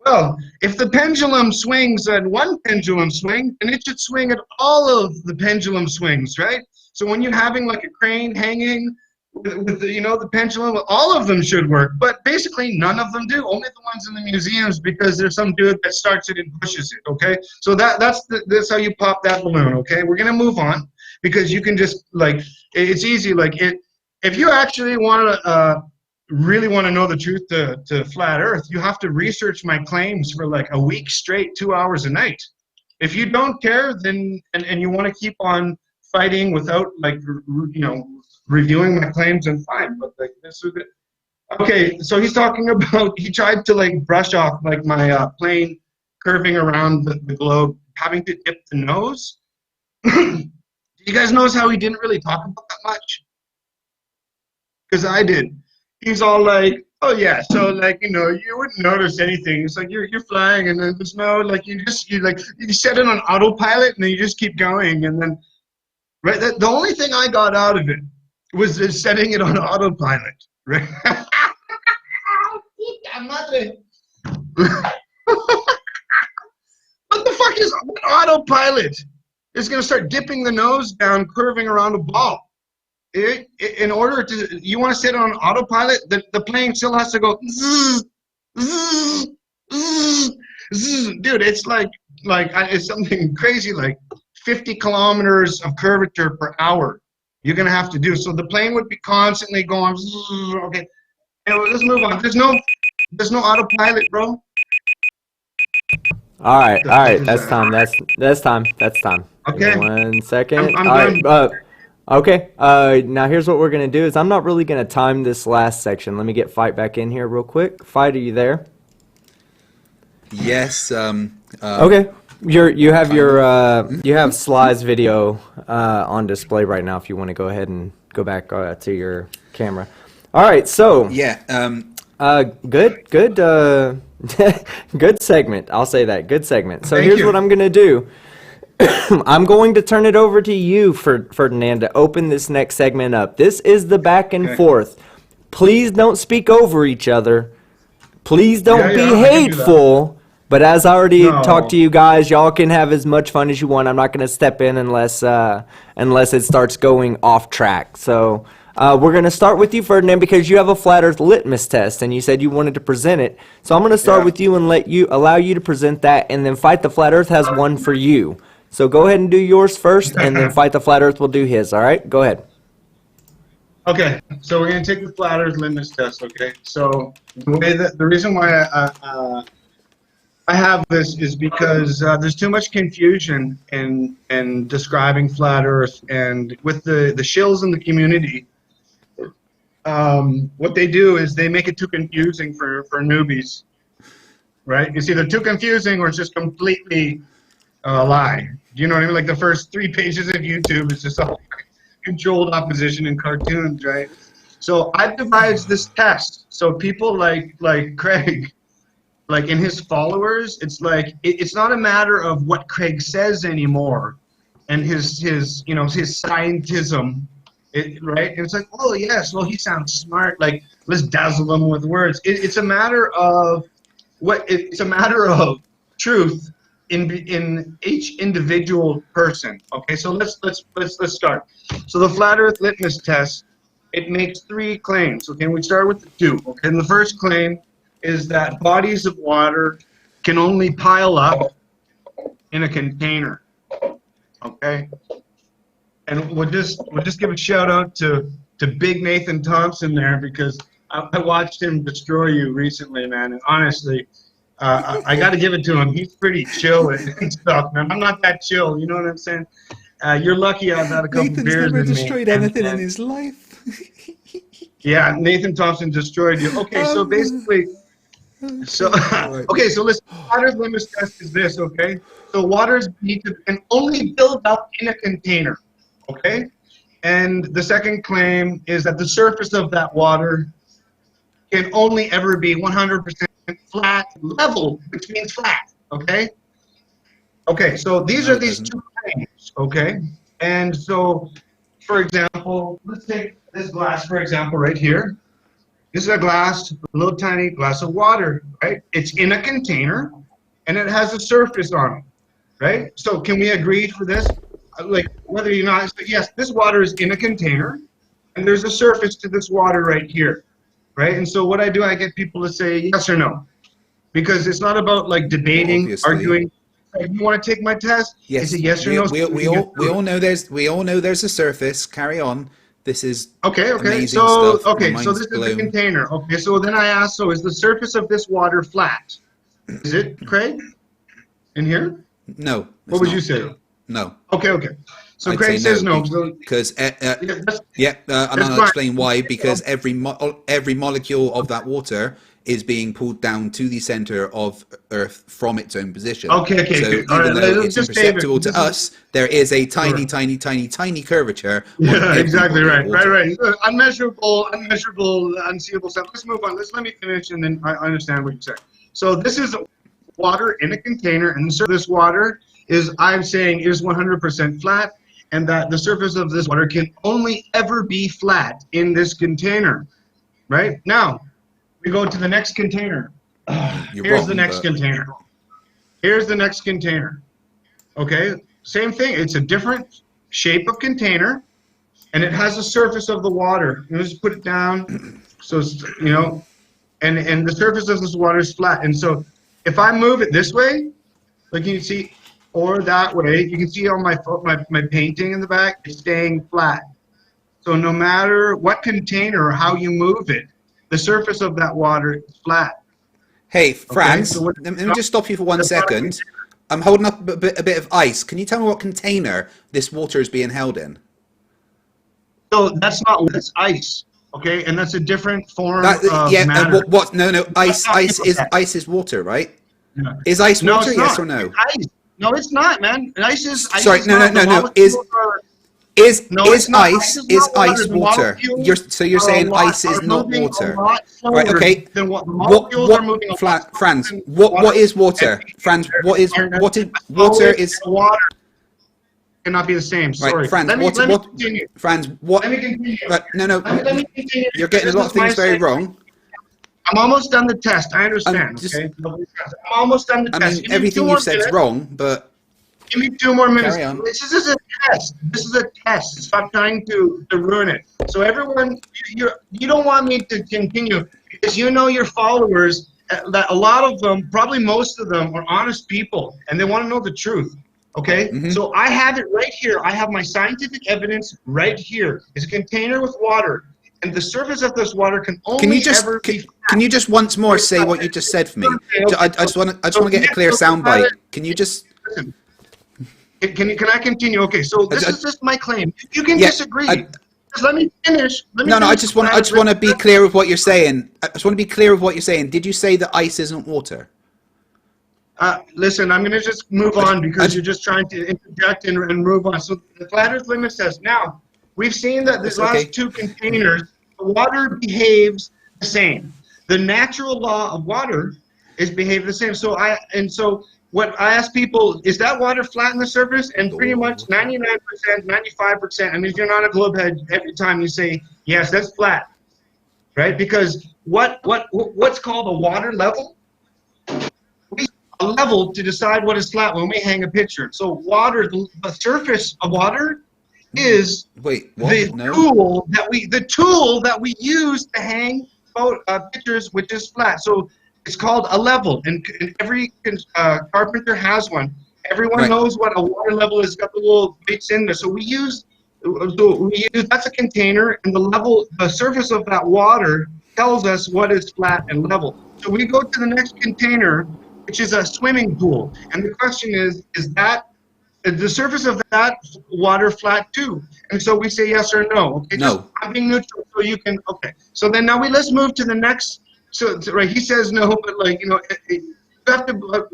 Well, if the pendulum swings at one pendulum swing, then it should swing at all of the pendulum swings, right? So when you're having like a crane hanging, with the, the pendulum, all of them should work, but basically none of them do. Only the ones in the museums because there's some dude that starts it and pushes it. Okay, so that's how you pop that balloon. Okay, we're gonna move on because you can just like it's easy. Like if you actually want to really want to know the truth to flat Earth, you have to research my claims for like a week straight, 2 hours a night. If you don't care, then and you want to keep on fighting without like reviewing my claims, and fine, but like this is it. Okay, so he's talking about he tried to like brush off like my plane curving around the globe, having to dip the nose. Do you guys notice how he didn't really talk about that much? Because I did. He's all like, oh yeah, so like you wouldn't notice anything. It's like you're flying, and then there's no like you set it on autopilot, and then you just keep going, and then right. The only thing I got out of it was setting it on autopilot. Right? What the fuck is autopilot? It's going to start dipping the nose down, curving around a ball. In order to, you want to set it on autopilot, the plane still has to go zzz, zzz, zzz, zzz. Dude, it's like it's something crazy, like 50 kilometers of curvature per hour. You're gonna have to do so. The plane would be constantly going. Okay, anyway, let's move on. There's no autopilot, bro. All right. That's time. That's time. Okay. 1 second. I'm All done. right. Okay. Now here's what we're gonna do. Is I'm not really gonna time this last section. Let me get Fight back in here real quick. Fight, are you there? Yes. Okay. You have Sly's video on display right now. If you want to go ahead and go back to your camera. All right. So Yeah. good good segment. I'll say that. Good segment. So Thank here's you. what I'm gonna do. I'm going to turn it over to you, Ferdinand, to open this next segment up. This is the back and forth. Please don't speak over each other. Please don't be I can do that. hateful. But as I already No. talked to you guys, y'all can have as much fun as you want. I'm not going to step in unless it starts going off track. So we're going to start with you, Ferdinand, because you have a flat Earth litmus test, and you said you wanted to present it. So I'm going to start with you and allow you to present that, and then Fight the Flat Earth has one for you. So go ahead and do yours first, and then Fight the Flat Earth will do his. All right, go ahead. Okay, so we're gonna take the flat Earth litmus test. Okay, so the reason why I have this is because there's too much confusion in describing flat Earth, and with the shills in the community, what they do is they make it too confusing for newbies, right? It's either too confusing or it's just completely a lie. Do you know what I mean? Like the first 3 pages of YouTube is just all controlled opposition and cartoons, right? So I've devised this test so people like Craig, like in his followers, it's like it's not a matter of what Craig says anymore, and his scientism, right? And it's like, oh yes, well he sounds smart. Like let's dazzle him with words. It's a matter of it's a matter of truth in each individual person. Okay, so let's start. So the flat Earth litmus test, it makes 3 claims. Okay, we start with the 2. Okay, and the first claim is that bodies of water can only pile up in a container. Okay? And we'll just give a shout out to Big Nathan Thompson there, because I watched him destroy you recently, man. And honestly, I got to give it to him. He's pretty chill and stuff, man. I'm not that chill. You know what I'm saying? You're lucky I've had a couple Nathan's beers never in me. destroyed anything in his life. Yeah, Nathan Thompson destroyed you. Okay, so basically, so okay, so listen. Water's litmus test is this, okay? So water is needed and only build up in a container, okay? And the second claim is that the surface of that water can only ever be 100% flat, level, which means flat, okay? Okay, so these are these two claims, okay? And so, for example, let's take this glass, for example, right here. This is a glass, a little tiny glass of water, right? It's in a container, and it has a surface on it, right? So can we agree for this? Like, whether you're not, yes, this water is in a container, and there's a surface to this water right here, right? And so what I do, I get people to say yes or no, because it's not about like debating, Obviously. arguing. Like, you want to take my test? Yes. Is it yes or no? We all know there's a surface. Carry on. This is okay. amazing So stuff. okay, so this is the container. Okay, so then I ask, so is the surface of this water flat? Is it, Craig? In here? No. What would you say? No. Okay. So I'd Craig say says no. Because and that's I'll fine. explain why. Because every molecule of that water is being pulled down to the center of Earth from its own position. Okay. So even All right, though it's just imperceptible David, to us, there is a tiny curvature. Yeah, on exactly every right. water. Right. Unmeasurable, unseeable stuff. Let me finish, and then I understand what you're saying. So this is water in a container, and so this water is, I'm saying, is 100% flat, and that the surface of this water can only ever be flat in this container. Right? Now, we go to the next container. Here's the next container. Here's the next container. Okay? Same thing. It's a different shape of container, and it has a surface of the water. You just put it down, so it's, you know, and the surface of this water is flat. And so if I move it this way, like you can see, or that way, you can see on my painting in the back, it's staying flat. So no matter what container or how you move it, the surface of that water is flat. Hey, Franz, so let me just stop you for 1 second. I'm holding up a bit of ice. Can you tell me what container this water is being held in? So that's ice, okay? And that's a different form of matter. No, ice is water, right? Yeah. Is ice water, it's yes not. or no? It's ice. No, it's not, man. Ice is Sorry, no. Is ice water? You're saying ice is not water, right? Okay. Franz, what is water? Franz, what is water? Is water cannot be the same. Sorry. Right, Franz. Let me continue. Franz, what? Let me continue. No. Let me continue. You're getting a lot of things very wrong. I'm almost done the test. I understand. Okay. I'm almost done the test. I mean, everything you've said is wrong, but. Give me 2 more minutes. Carry on. This is a test. This is a test. Stop trying to ruin it. So everyone, you don't want me to continue because you know your followers, that a lot of them, probably most of them, are honest people and they want to know the truth. Okay? Mm-hmm. So I have it right here. I have my scientific evidence right here. It's a container with water. And the surface of this water can only ever be flat. Can you just once more say what you just said for me? I just want to get a clear soundbite. Can you just... Listen. Can I continue? Okay, so this is just my claim. You can disagree. Just let me finish. I just want to be clear with what you're saying. I just want to be clear with what you're saying. Did you say that ice isn't water? Listen, I'm going to just move on because you're just trying to interject and move on. So the flat Earth limit says, now, we've seen that these last two containers, the water behaves the same. The natural law of water is behave the same. So what I ask people, is that water flat on the surface? And pretty much 99%, 95%, and if you're not a globe head, every time you say, yes, that's flat, right? Because what's called a water level? We use a level to decide what is flat when we hang a picture. So water, the surface of water is tool that we use to hang pictures, which is flat. So it's called a level, and every carpenter has one. Everyone knows what a water level is. Got the little bits in there. So we use So we use, that's a container, and the surface of that water tells us what is flat and level. So we go to the next container, which is a swimming pool, and the question is that the surface of that water flat too? And so we say yes or no. Okay, No. just I'm being neutral, so you can. Okay, so then now let's move to the next. So right, he says no, but like you have to.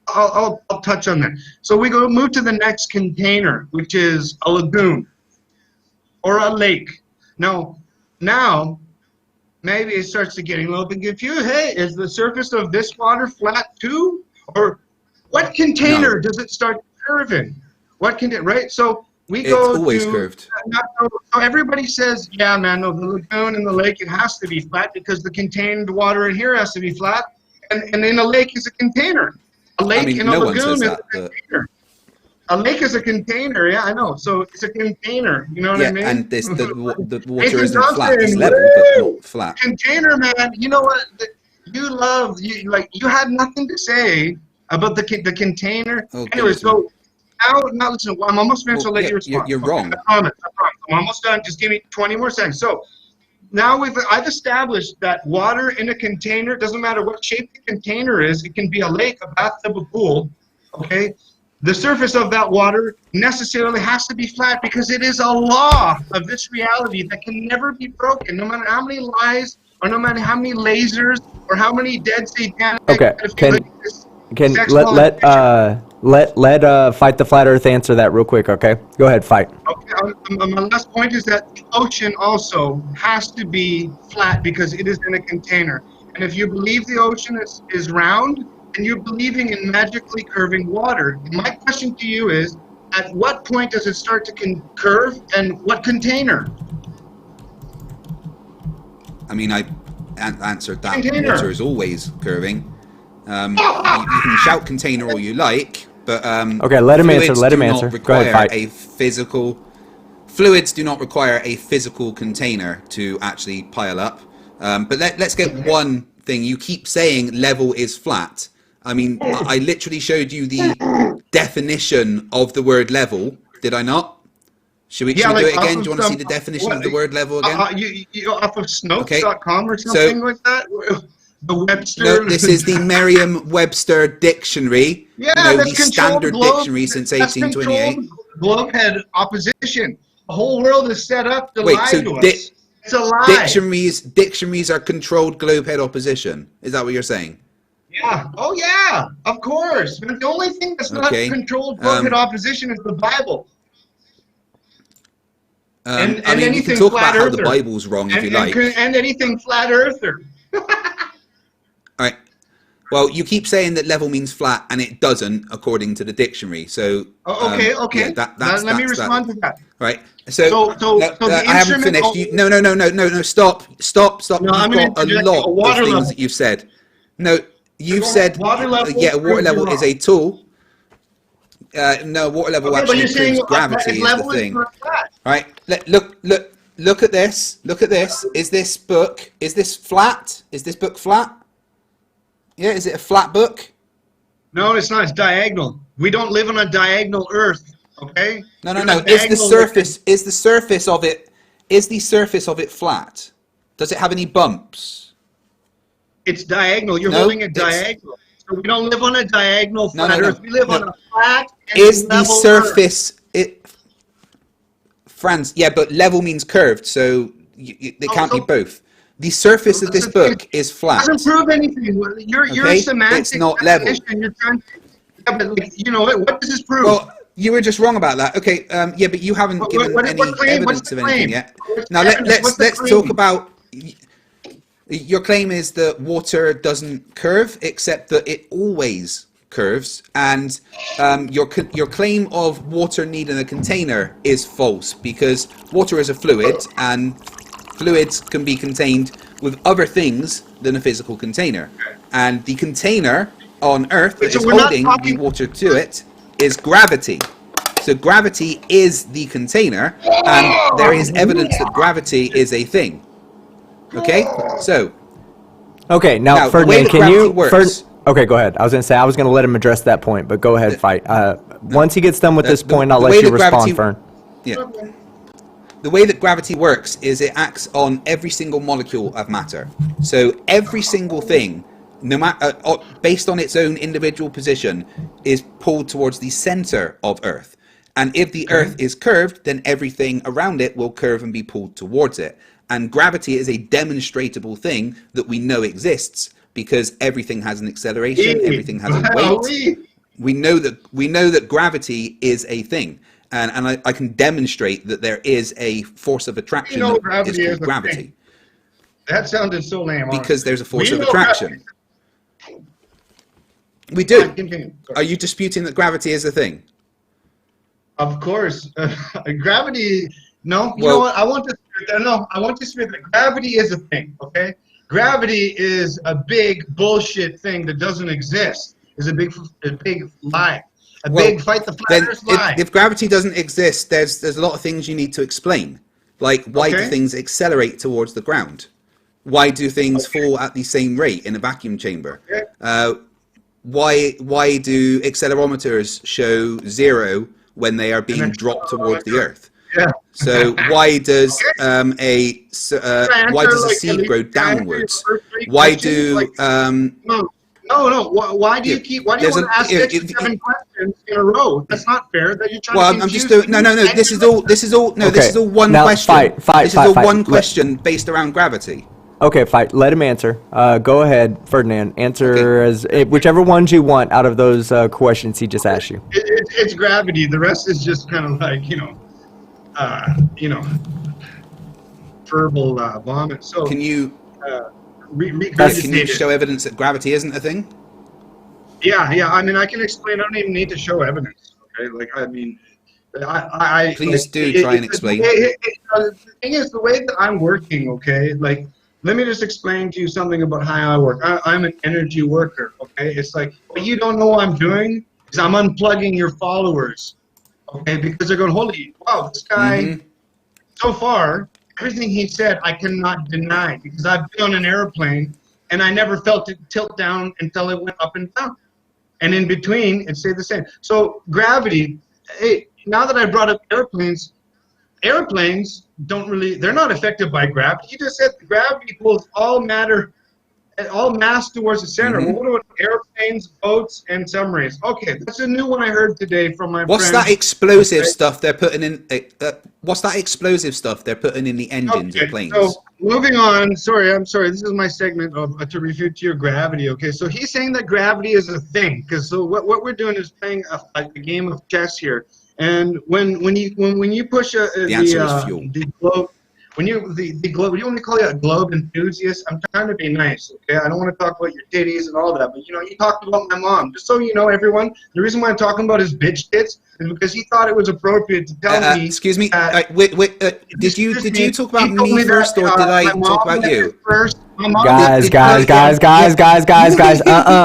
I'll touch on that. So we move to the next container, which is a lagoon or a lake. Now maybe it starts to getting a little bit confused. Hey, is the surface of this water flat too? Or what container does it start curving? What container, right? So we go It's always curved. So everybody says, yeah, man, no, the lagoon and the lake, it has to be flat because the contained water in here has to be flat. And in a lake is a container. A lake and a lagoon is a container. A lake is a container, yeah, I know. So it's a container, you know what I mean? And the water isn't flat, it's level, but not flat. Container, man, you know what? You had nothing to say about the container. Oh, anyway, so now listen, I'm almost finished, I'll let you respond. You're wrong. I promise. I'm almost done, just give me 20 more seconds. So now I've established that water in a container, doesn't matter what shape the container is, it can be a lake, a bathtub, a pool, okay? The surface of that water necessarily has to be flat because it is a law of this reality that can never be broken, no matter how many lies or no matter how many lasers or how many dead satanic. Okay, let Fight the Flat Earth answer that real quick, okay? Go ahead, Fight. Okay, my last point is that the ocean also has to be flat because it is in a container. And if you believe the ocean is round, and you're believing in magically curving water. My question to you is, at what point does it start to curve, and what container? I mean, I answered that. Container. Water is always curving. You can shout container all you like, but okay, let him answer. Let him answer. Go ahead, Fight. Fluids do not require a physical container to actually pile up. But let's get one thing. You keep saying level is flat. I mean, I literally showed you the definition of the word level, did I not? Should we do it again? Do you want to see the definition of the word level again? You off of Snopes.com or something like that? The Webster. No, this is the Merriam-Webster dictionary. Yeah, the standard dictionary since 1828. That's globehead opposition. The whole world is set up to lie to us. It's a lie. Dictionaries are controlled globehead opposition. Is that what you're saying? Yeah. Oh, yeah. Of course. But the only thing that's not controlled globehead opposition is the Bible. And I mean, you can talk about how the Bible's wrong if you like. And anything flat earther. All right. Well, you keep saying that level means flat, and it doesn't, according to the dictionary. So, okay. Yeah, let me respond to that. Right. So I haven't finished. No. Stop. No, You've got a lot of things that you've said. No, you've said water level. Water level is a tool. No, water level actually proves gravity is the thing. Right. Look at this. Look at this. Is this book flat? Is this book flat? Yeah. Is it a flat book? No, it's not. It's diagonal. We don't live on a diagonal Earth. Okay. No. Is the surface of it flat? Does it have any bumps? It's diagonal. You're holding it diagonal. So we don't live on a diagonal flat Earth. We live on a flat and is level the surface Earth. Franz? Yeah, but level means curved, so they can't be both. The surface of this book is flat. Doesn't prove anything. You're semantic. It's not level. You're trying to, what does this prove? Well, you were just wrong about that. Okay, yeah, but you haven't given any evidence of anything yet. Now let's talk about. Your claim is that water doesn't curve, except that it always curves, and your claim of water needing a container is false, because water is a fluid, and fluids can be contained with other things than a physical container. And the container on Earth that is holding the water to it is gravity. So gravity is the container, and there is evidence that gravity is a thing. Okay, so. Okay, now Ferdinand, can you? Okay, go ahead. I was going to let him address that point, but go ahead, Fight. Once he gets done with this point, I'll let you respond, Fern. Yeah. the way that gravity works is it acts on every single molecule of matter. So every single thing, no matter based on its own individual position, is pulled towards the center of Earth. And if the Earth is curved, then everything around it will curve and be pulled towards it. And gravity is a demonstrable thing that we know exists because everything has an acceleration, everything has a weight. We know that gravity is a thing, and I can demonstrate that there is a force of attraction that is called gravity. That sounded so lame. Because there's a force of attraction. We do. Are you disputing that gravity is a thing? Of course, gravity. No, you know what? I want to speak that gravity is a thing. Okay, gravity is a big bullshit thing that doesn't exist. Is a big lie. Big fight the flat earth lie. If gravity doesn't exist, there's a lot of things you need to explain. Like, why do things accelerate towards the ground? Why do things fall at the same rate in a vacuum chamber? Why do accelerometers show 0 when they are being dropped towards the Earth? Yeah. So why does a seed grow downwards? Why do No. Why do you want to ask 6 or 7 questions in a row? That's not fair. That you're trying to I'm just doing. No. This is all one question. This is all one question based around gravity. Okay, fight. Let him answer. Go ahead, Ferdinand. Answer as whichever ones you want out of those questions he just asked you. It's gravity. The rest is just kind of like verbal vomit. So can you? Can you show evidence that gravity isn't a thing? Yeah. I mean, I can explain. I don't even need to show evidence. Okay, like I mean, I please do try and explain. The thing is, the way that I'm working. Okay, like let me just explain to you something about how I work. I'm an energy worker. Okay, it's like what you don't know what I'm doing is I'm unplugging your followers. Okay, because they're going, holy, wow, this guy. So far, everything he said, I cannot deny because I've been on an airplane and I never felt it tilt down until it went up and down. And in between, it stayed the same. So gravity, hey, now that I brought up airplanes don't really, they're not affected by gravity. You just said gravity pulls all matter, all mass towards the center. Well, what about airplanes, boats, and submarines? Okay, that's a new one I heard today from my What's friend. that explosive stuff they're putting in? What's that explosive stuff they're putting in the engines of planes? So moving on. I'm sorry. This is my segment to refute your gravity. Okay, so he's saying that gravity is a thing because so what we're doing is playing a game of chess here. And when you push the answer is fuel. The globe. When the globe, you want me to call you a globe enthusiast? I'm trying to be nice, okay? I don't want to talk about your titties and all that, but you talked about my mom. Just so you know, everyone, the reason why I'm talking about his bitch tits is because he thought it was appropriate to tell me. Excuse me. Wait. Did you talk about me first, or did I talk about you? Guys.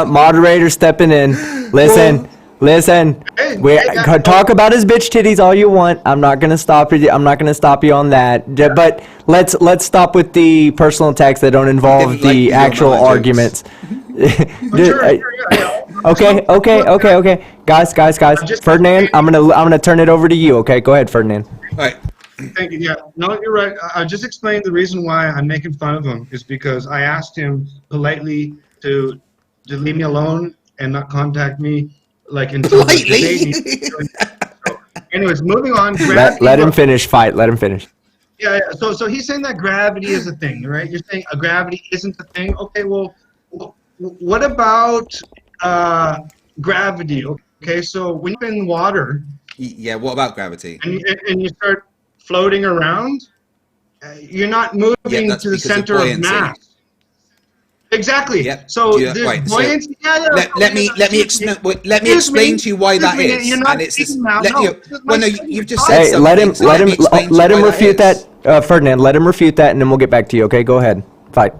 Moderator stepping in. Listen. We talk about his bitch titties all you want. I'm not gonna stop you. I'm not gonna stop you on that. But let's stop with the personal attacks that don't involve the actual arguments. Okay. Guys. Ferdinand, I'm gonna turn it over to you. Okay, go ahead, Ferdinand. All right. Thank you. Yeah, no, you're right. I just explained the reason why I'm making fun of him is because I asked him politely to leave me alone and not contact me. Like until politely. So, anyways, moving on. Let him finish. Let him finish. Yeah. So he's saying that gravity is a thing, right? You're saying gravity isn't a thing. Okay. Well, what about gravity? Okay. So when you're in water. Yeah. What about gravity? And you start floating around, you're not moving to the center of mass. Exactly. Yep. So there's buoyancy. Let me explain to you why that is. And it's this. You've just said something. Let him refute that. Ferdinand, let him refute that, and then we'll get back to you. Okay, go ahead. Fight.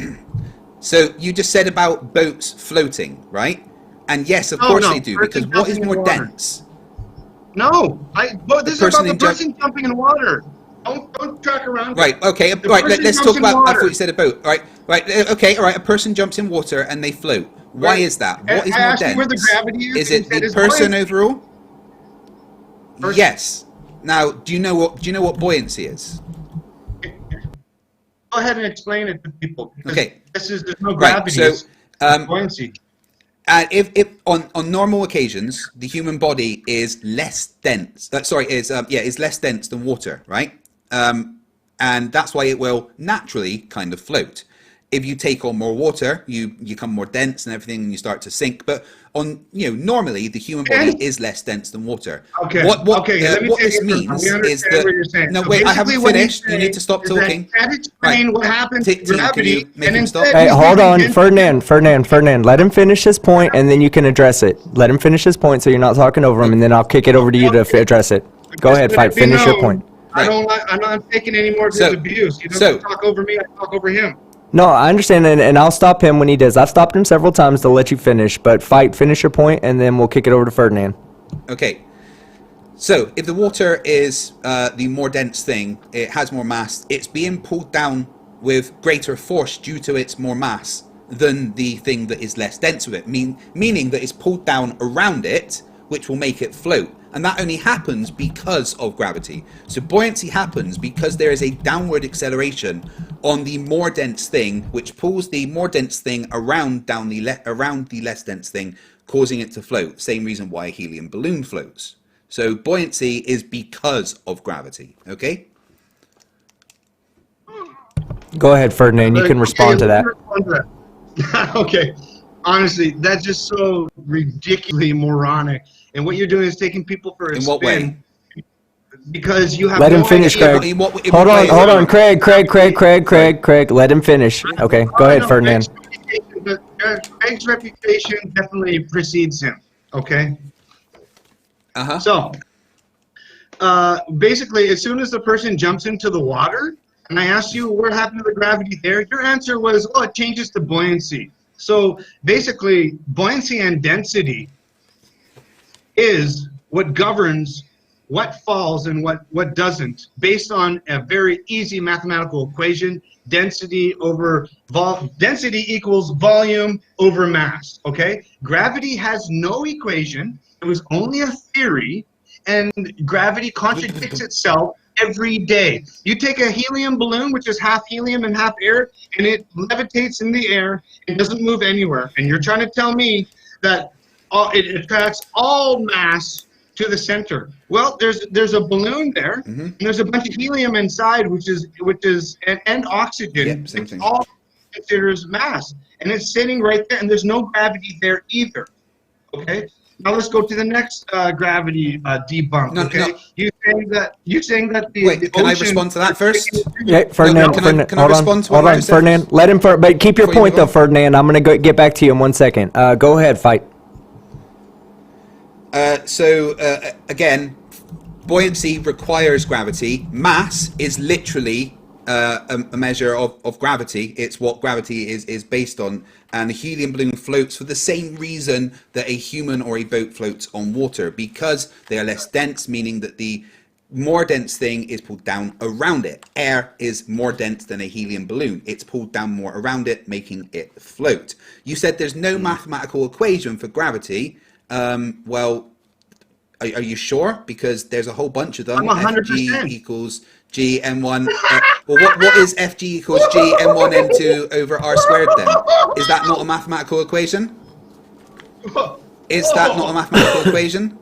So you just said about boats floating, right? And yes, of course they do, because what is more dense? No, this is about the person jumping in water. Don't track around. Right. Okay. Right. Let's talk about. I thought you said a boat. Right. Okay. All right. A person jumps in water and they float. Why is that? What is more dense? Where the gravity is it the person overall? Yes. Now, do you know what buoyancy is? go ahead and explain it to people. Okay. There's no Right, gravity. so, It's buoyancy. If on normal occasions, the human body is less dense. Is less dense than water, right? And that's why it will naturally kind of float. If you take on more water, you become more dense and everything, and you start to sink. But normally the human body is less dense than water. Okay. What this We means understand is what you're saying. no, So wait, I haven't basically what he's finished. You need to stop saying is that talking. you can't explain what happens to Team, can gravity, you make and him instead stop? Hey, he's hold on, using- Ferdinand. Let him finish his point, and then you can address it. Let him finish his point, so you're not talking over him, and then I'll kick it over to you to address it. Go ahead, Just let fight. it be Finish your known, point. I'm not taking any more of his abuse. You don't talk over me, I talk over him. No, I understand, and I'll stop him when he does. I've stopped him several times to let you finish, but finish your point, and then we'll kick it over to Ferdinand. Okay. So, if the water is the more dense thing, it has more mass, it's being pulled down with greater force due to its more mass than the thing that is less dense with it, meaning that it's pulled down around it, which will make it float. And that only happens because of gravity. So buoyancy happens because there is a downward acceleration on the more dense thing, which pulls the more dense thing around the less dense thing, causing it to float. Same reason why a helium balloon floats. So buoyancy is because of gravity. Okay? Go ahead, Ferdinand. You can respond to that. Okay. Honestly, that's just so ridiculously moronic. And what you're doing is taking people for a In what spin. way? Because you have Let no him finish, idea. Craig. In what Hold way on, is it- Craig. Let him finish. Okay, go ahead, Ferdinand. Craig's reputation definitely precedes him. Okay. Uh-huh. So, basically, as soon as the person jumps into the water, and I asked you what happened to the gravity there, your answer was, oh, it changes to buoyancy. So, basically, buoyancy and density is what governs what falls and what doesn't, based on a very easy mathematical equation: density equals volume over mass. Okay, gravity has no equation. It was only a theory, and gravity contradicts itself every day. You take a helium balloon, which is half helium and half air, and it levitates in the air and doesn't move anywhere. And you're trying to tell me that it attracts all mass to the center. Well, there's a balloon there, and there's a bunch of helium inside, which is and oxygen. Yep, same thing. All considers mass, and it's sitting right there, and there's no gravity there either. Okay. Now let's go to the next gravity debunk. No, Okay. no. You're saying that the Wait, can I ocean- respond to that first? Yeah, Ferdinand, can I hold respond to what on, Ryan said Ferdinand. first? Let him, but keep your Before you point move though, on? Ferdinand. I'm gonna get back to you in 1 second. Go ahead, fight. Again, buoyancy requires gravity. Mass is literally a measure of gravity. It's what gravity is based on. And the helium balloon floats for the same reason that a human or a boat floats on water, because they are less dense, meaning that the more dense thing is pulled down around it. Air is more dense than a helium balloon. It's pulled down more around it, making it float. You said there's no mathematical equation for gravity. Well, are you sure? Because there's a whole bunch of them. I'm 100%. Fg equals G M1. Well, what is Fg equals G M1 M2 over R squared then? Is that not a mathematical equation? Is that not a mathematical equation?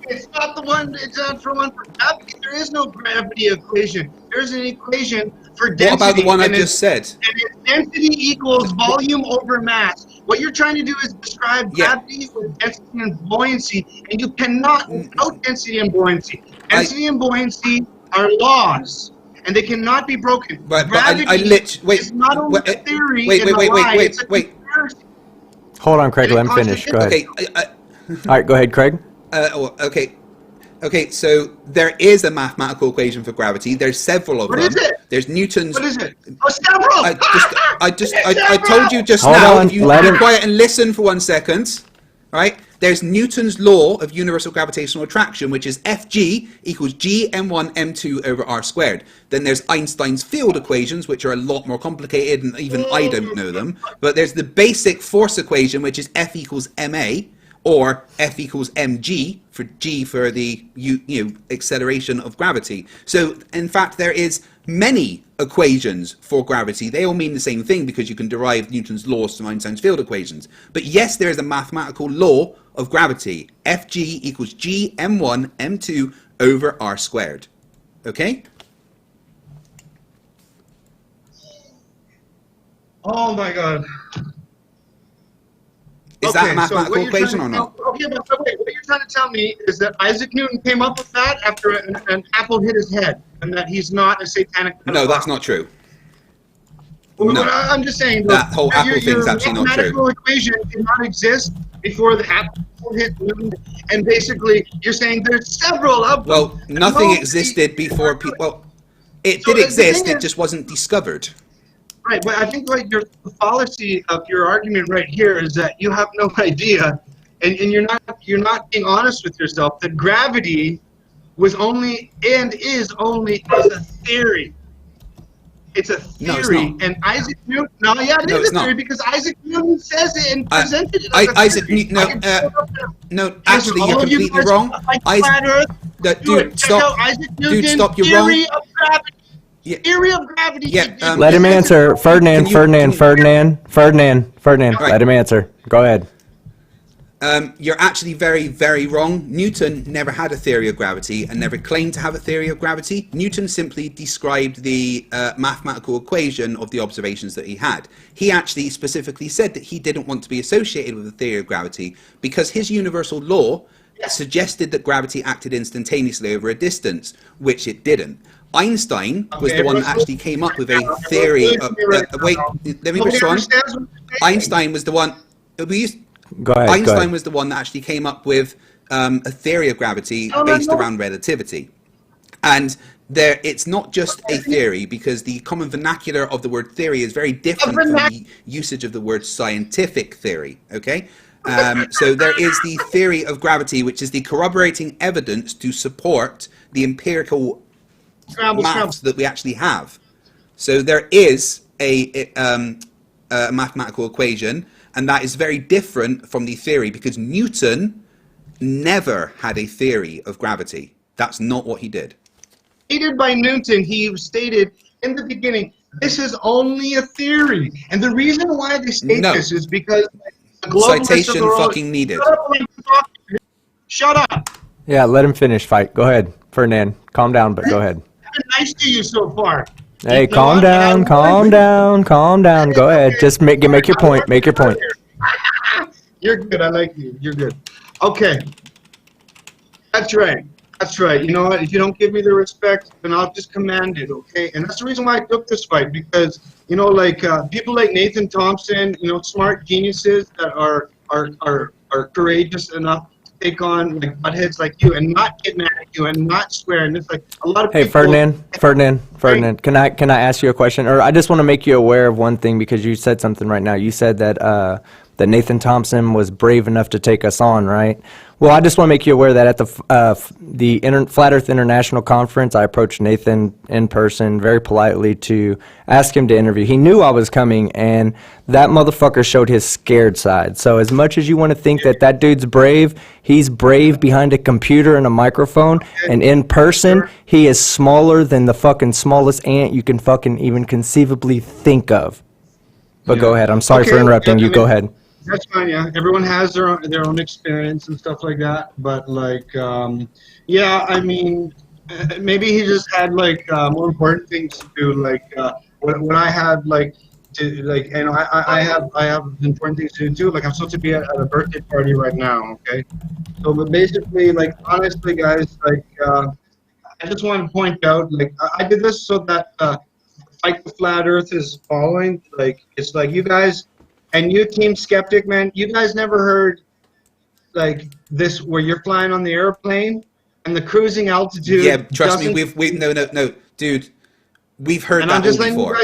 It's not the one. It's not for one for gravity. There is no gravity equation. There's an equation for density. What about the one I and just said? And it's density equals volume over mass. What you're trying to do is describe gravity with density and buoyancy, and you cannot without density and buoyancy. Density and buoyancy are laws, and they cannot be broken. Right, Gravity but I literally is not only a theory wait, and a lie, it's a wait. conspiracy. Hold on, Craig. And Let it him finish. Go ahead. Okay. All right, go ahead, Craig. Okay, so there is a mathematical equation for gravity. There's several of them. What is it? There's Newton's. What is it? Oh, several! I told you just Hold now, on, if you let be him- quiet and listen for 1 second, right? There's Newton's law of universal gravitational attraction, which is Fg equals G M1 M2 over R squared. Then there's Einstein's field equations, which are a lot more complicated, and even I don't know them. But there's the basic force equation, which is F equals ma, or F equals mg, for G for the acceleration of gravity. So, in fact, there is many equations for gravity. They all mean the same thing because you can derive Newton's laws from Einstein's field equations. But yes, there is a mathematical law of gravity. Fg equals g m1 m2 over r squared. Okay? Oh my God. Is that a mathematical equation or not? Okay, but wait, what you're trying to tell me is that Isaac Newton came up with that after an apple hit his head, and that he's not a satanic pedophile. No, that's not true. Well, No. I'm just saying That whole apple thing's actually not true. Your mathematical equation did not exist before the apple hit Newton, and basically you're saying there's several of them. Well, nothing existed before people. Well, it did exist. It just wasn't discovered. Right, but I think like the fallacy of your argument right here is that you have no idea, and you're not being honest with yourself, that gravity was only and is only as a theory. It's a theory, No, it's not. and Isaac Newton. No, yeah, it is a theory because Isaac Newton says it and presented it as a Isaac theory. Newton. No, actually, you're completely wrong. Dude, stop. Dude, stop. You're wrong. Theory of gravity. Yeah. Theory of gravity. Yeah, Let him answer. Ferdinand. Right. Let him answer. Go ahead. You're actually very, very wrong. Newton never had a theory of gravity and never claimed to have a theory of gravity. Newton simply described the mathematical equation of the observations that he had. He actually specifically said that he didn't want to be associated with the theory of gravity because his universal law suggested that gravity acted instantaneously over a distance, which it didn't. Einstein was the one that actually came up with a theory of... wait, let me respond. Einstein was the one... Go ahead. Einstein was the one that actually came up with a theory of gravity based around relativity. And it's not just a theory, because the common vernacular of the word theory is very different from the usage of the word scientific theory, okay? So there is the theory of gravity, which is the corroborating evidence to support the empirical maths that we actually have. So there is a mathematical equation, and that is very different from the theory, because Newton never had a theory of gravity. That's not what he did. Stated by Newton, he stated in the beginning, this is only a theory. And the reason why they state this is because the globalists Citation of the world, fucking needed. Shut up. Yeah, let him finish. Fight. Go ahead, Ferdinand. Calm down, but go ahead. I've been nice to you so far. Hey, calm down. Go ahead. Just make your point. Make your point. You're good. I like you. You're good. Okay. That's right. That's right. You know what? If you don't give me the respect, then I'll just command it, okay? And that's the reason why I took this fight, because, you know, like people like Nathan Thompson, you know, smart geniuses that are courageous enough to take on like buttheads like you and not get mad at you and not swear. And it's like a lot of people. Hey, Ferdinand. Can I ask you a question? Or I just want to make you aware of one thing, because you said something right now. You said that that Nathan Thompson was brave enough to take us on, right? Well, I just want to make you aware that at the Flat Earth International Conference, I approached Nathan in person very politely to ask him to interview. He knew I was coming, and that motherfucker showed his scared side. So as much as you want to think that that dude's brave, he's brave behind a computer and a microphone, and in person, he is smaller than the fucking smallest ant you can fucking even conceivably think of. But go ahead. I'm sorry for interrupting you. Go ahead. That's fine, yeah. Everyone has their own experience and stuff like that. But like, yeah, I mean, maybe he just had like more important things to do. Like when I had like to like, you know, I have important things to do too. Like I'm supposed to be at a birthday party right now. Okay, so but basically, like honestly, guys, like I just want to point out, like I did this so that Fight the Flat Earth is following. Like it's like you guys. And you, Team Skeptic, man, you guys never heard like this where you're flying on the airplane and the cruising altitude. Yeah, trust me, no, dude, we've heard that all before.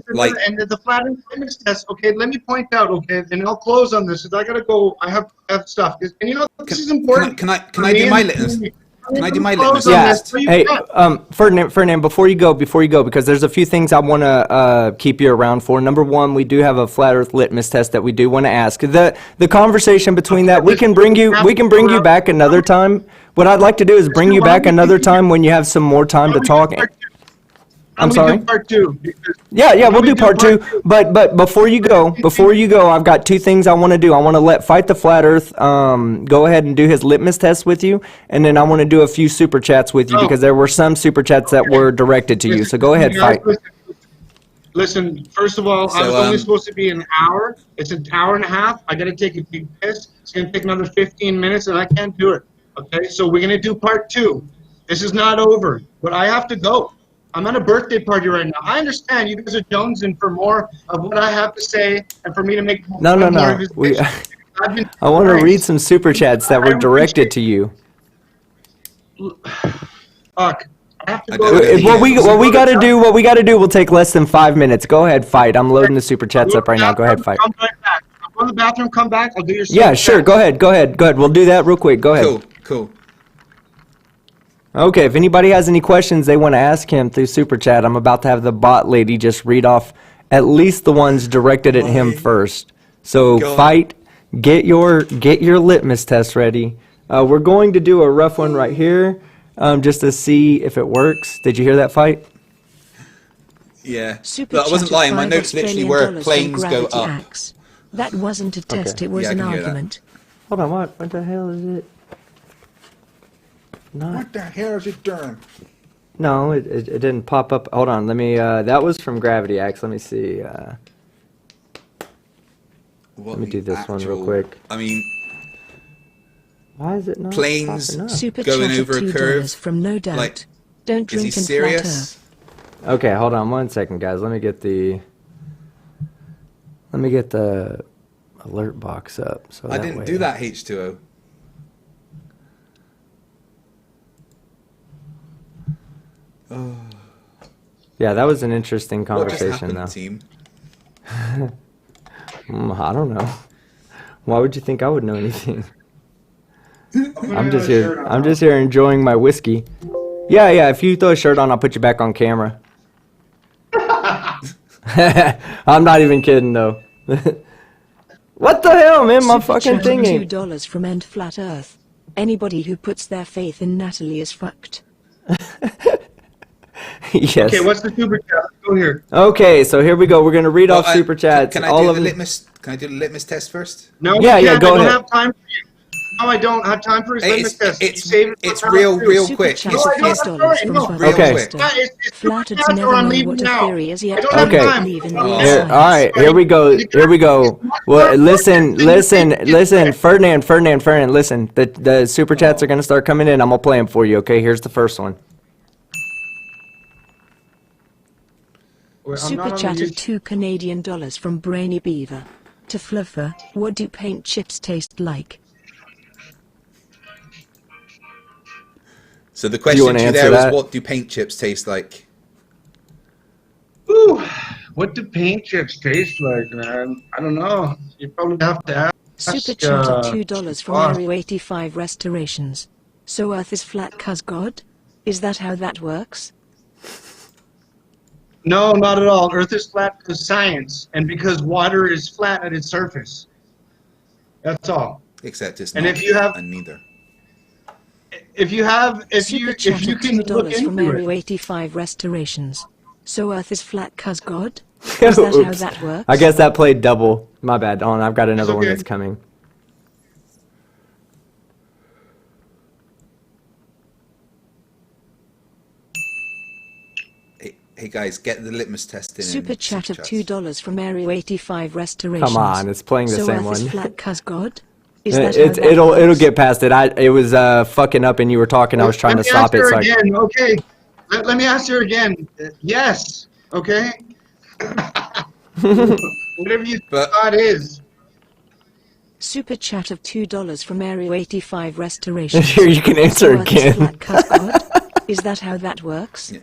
Like, and the flat Earth litmus test. Okay, let me point out. Okay, and I'll close on this because I gotta go. I have stuff. And you know this is important. Can I do my litmus? Can I do my litmus test? Hey, Ferdinand, before you go, because there's a few things I want to keep you around for. Number one, we do have a flat Earth litmus test that we do want to ask. The conversation between that, we can bring you back another time. What I'd like to do is bring you back another time when you have some more time to talk. I'm we sorry. do part two? Because Yeah, we'll we do part two. But before you go, I've got two things I want to do. I want to let Fight the Flat Earth go ahead and do his litmus test with you, and then I want to do a few super chats with you because there were some super chats that were directed to you. So go ahead, Fight. Listen, first of all, I was only supposed to be an hour. It's an hour and a half. I got to take a big piss. It's going to take another 15 minutes, and I can't do it. Okay, so we're going to do part two. This is not over, but I have to go. I'm at a birthday party right now. I understand you guys are jonesing for more of what I have to say and for me to make No. I want to read some super chats that were directed to you. Fuck. I have to go. What we got to do will take less than 5 minutes. Go ahead, Fight. I'm loading the super chats up right now. Go ahead, Fight. Come right back. I'll go to the bathroom, come back. I'll do your super Yeah, sure. chats. Go ahead. We'll do that real quick. Go ahead. Cool. Okay, if anybody has any questions they want to ask him through Super Chat, I'm about to have the bot lady just read off at least the ones directed at him first. So, Fight, get your litmus test ready. We're going to do a rough one right here just to see if it works. Did you hear that, Fight? Yeah, but I wasn't lying. My notes literally were planes go up. Axe. That wasn't a test, it was an argument. Hold on, what the hell is it? What the hell is it doing? No, it didn't pop up. Hold on, let me, that was from Gravity Axe. Let me see. Let me do this one real quick. I mean, why is it not planes popping up? Super going chat over a $2 curve? from No Doubt. Like, Don't is drink he and flat serious? earth. Okay, hold on 1 second, guys. Let me get the alert box up. So I didn't do that, H2O. Oh. Yeah, that was an interesting What just conversation, happened, though. team? I don't know. Why would you think I would know anything? I'm just here enjoying my whiskey. Yeah. If you throw a shirt on, I'll put you back on camera. I'm not even kidding, though. What the hell, man? My fucking thing ain't. $2 from End Flat Earth. Anybody who puts their faith in Natalie is fucked. Yes. Okay, what's the super chat? Let's go here. Okay, so here we go. We're gonna read off super chats. Can I do the litmus? Can I do the litmus test first? No, Yeah, go ahead. I don't have time for you. No, I don't have time for his litmus test. It's real quick. Super It's chat real Okay. quick. Flattered to never know what a theory is yet. Okay. All right, here we go. Well, listen, Ferdinand, listen. The super chats are gonna start coming in. I'm gonna play them for you. Okay, here's the first one. Super chat of $2 Canadian from Brainy Beaver. To Fluffer, what do paint chips taste like? So the question to you there that? is, what do paint chips taste like? Ooh, what do paint chips taste like, man? I don't know. You probably have to ask. Super chat of $2 from Area 85 Restorations. So Earth is flat 'cause God? Is that how that works? No, not at all. Earth is flat because science, and because water is flat at its surface. That's all. Except it's And not. if you have- and neither. If you can look $2 from into Area it. 85 Restorations. So Earth is flat 'cause God? Is that how Oops. that works? I guess that played double. My bad. Hold on, I've got another one okay. that's coming. Hey guys, get the litmus test in. Super chat of $2 from Area 85 Restorations. Come on, it's playing the so same Earth is one. flat 'cause God? Is that how that It'll works? get past it. It was fucking up and you were talking. I was trying to stop it. Let So me ask her again, okay? Let me ask her again. Yes, okay? Whatever you thought is. Super chat of $2 from Area 85 Restorations. Here, you can answer So Earth is again. flat 'cause God? Is that how that works? Yeah.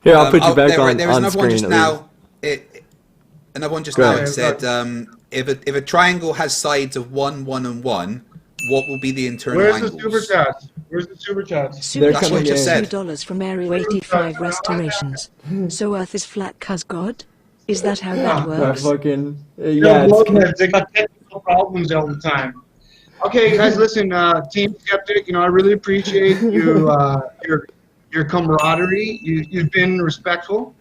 Here, I'll put you back there on was another one screen. just at now. least. Another one just Go now. ahead. It said, if a triangle has sides of 1, 1, and 1, what will be the internal Where's angles? the super chat? Where's the super chat? Super They're chat coming of in. Said. $2 from Area 85 Restorations. So Earth is flat 'cause God? Is that how that works? Fucking Yeah, they got technical problems all the time. Okay, guys, listen, Team Skeptic, I really appreciate you, your camaraderie. You've been respectful,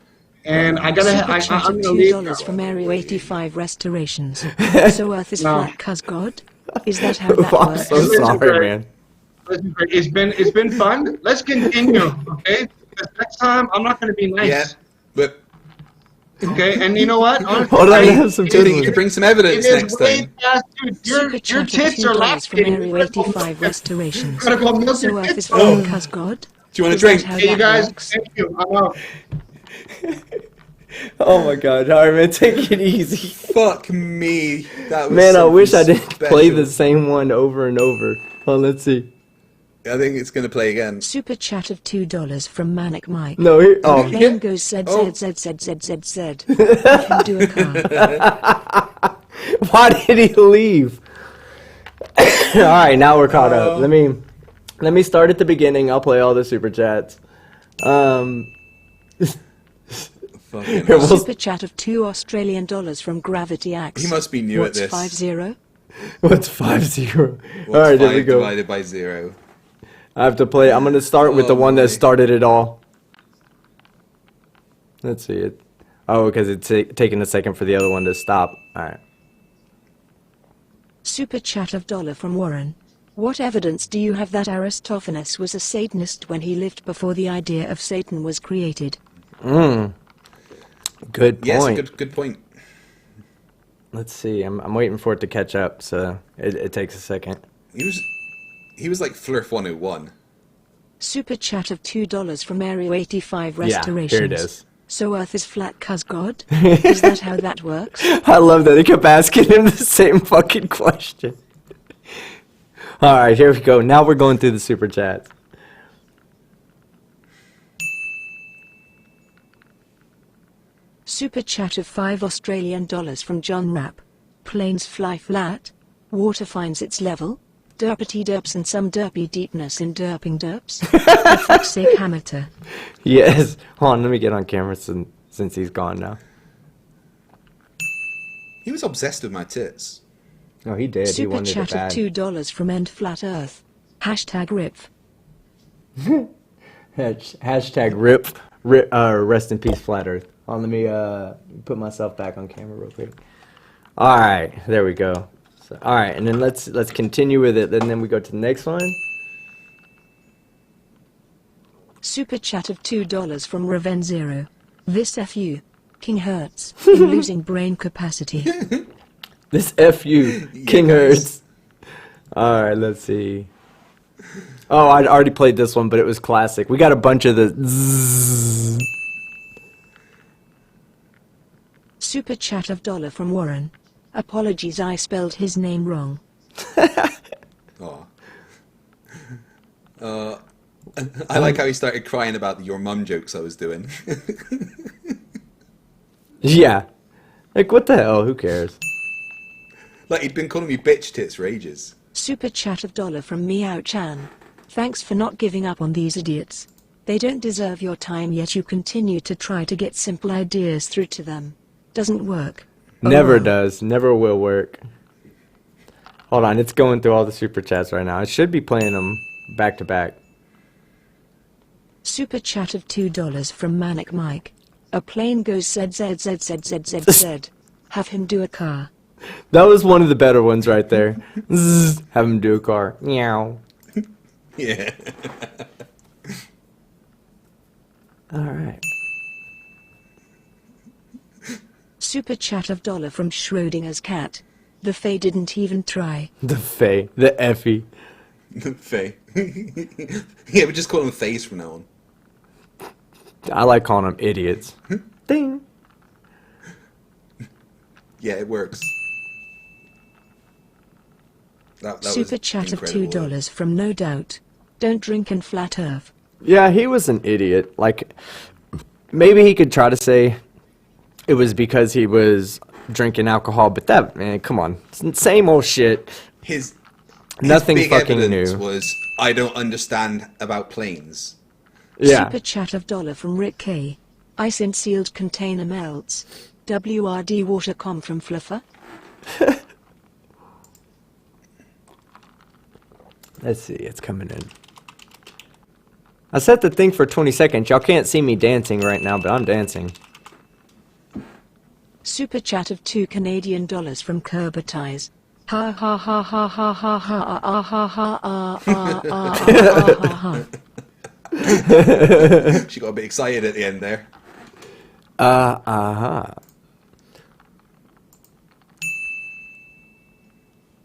and Super chat I'm of gonna leave. $2 from Area 85 Restorations. So Earth is No. flat, cuz God? Is that how that I'm works? so Listen, sorry, Greg. man. Listen, Greg, it's been fun. Let's continue, okay? Because next time I'm not gonna be Yeah, nice. but Okay, and you know what? Honestly, Hold on, I hey, have some it you is- need to gentlemen. bring some it evidence is next way time. past, dude. Super Your chat of tits are $2 from lactating. Area 85 Restorations. Gotta go milk So your Earth tits is flat, out. cuz God? Do you want a Is that drink? how Hey, you that guys, works? thank you. I'm out. Oh my god, alright man, take it easy. Fuck me. That was Man, I wish I something didn't play the special. same one over and over. Oh, let's see. I think it's going to play again. Super chat of $2 from Manic Mike. No, here, A oh, plane goes zed Oh. zed zed zed zed zed zed. Have him do a car. why did he leave? Alright, now we're caught up. Let me start at the beginning. I'll play all the super chats. Fucking Here, we'll- Super chat of $2 Australian from Gravity Axe. He must be new What's at this. 50? What's 5-0? What's Alright, there 5 we go. divided by 0? I have to play. I'm gonna start with the Oh, one my. that started it all. Let's see it. Oh, because it's taking a second for the other one to stop. Alright. Super chat of $1 from Warren. What evidence do you have that Aristophanes was a Satanist when he lived before the idea of Satan was created? Good Yes, point. good point. Let's see. I'm waiting for it to catch up, so it takes a second. He was like Flurf 101. Super chat of $2 from Area 85 Yeah, Restorations. here it is. So Earth is flat, cuz God? Is that how that works? I love that he kept asking him the same fucking question. Alright, here we go. Now we're going through the super chats. Super chat of $5 Australian from John Rapp. Planes fly flat. Water finds its level. Derpity derps and some derpy deepness in derping derps. For fuck's sake, amateur. Yes. Hold on, let me get on camera since he's gone now. He was obsessed with my tits. Oh, he did. He Super wanted it chat of bad. $2 from End Flat Earth. Hashtag RIF. Hashtag rip, rest in peace, flat earth. Let me put myself back on camera real quick. All right, there we go. So, all right, and then let's continue with it, and then we go to the next one. Super chat of $2 from Raven Zero. This FU. King hurts. In losing brain capacity. This FU, King Hurts. All right, let's see. Oh, I'd already played this one, but it was classic. We got a bunch of the zzz. Super chat of $1 from Warren. Apologies, I spelled his name wrong. Oh. I like how he started crying about your mum jokes I was doing. Yeah. Like, what the hell? Who cares? Like, he'd been calling me bitch tits for ages. Super chat of $1 from Meow Chan. Thanks for not giving up on these idiots. They don't deserve your time, yet you continue to try to get simple ideas through to them. Doesn't work. Oh Never well. does. Never will work. Hold on, it's going through all the super chats right now. I should be playing them back to back. Super chat of $2 from Manic Mike. A plane goes ZZZZZZZ. Have him do a car. That was one of the better ones right there. Zzz, have him do a car. Meow. Yeah. All right. Super chat of $1 from Schrodinger's cat. The Fae didn't even try. The Fae. The Effie. Faye. Yeah, we just call them Fays from now on. I like calling them idiots. Ding. Yeah, it works. That Super was chat of incredible. $2 from No Doubt. Don't drink in flat earth. Yeah, he was an idiot. Like, maybe he could try to say it was because he was drinking alcohol, but that, man, come on. Same old shit. His Nothing big fucking evidence new. was, I don't understand about planes. Yeah. Super chat of $1 from Rick K. Ice in sealed container melts. WRD water com from Fluffer. Let's see, it's coming in. I set the thing for 20 seconds. Y'all can't see me dancing right now, but I'm dancing. Super chat of $2 from Curvature. Ha ha ha ha ha ha ha ha ha ha ha ha. She got a bit excited at the end there.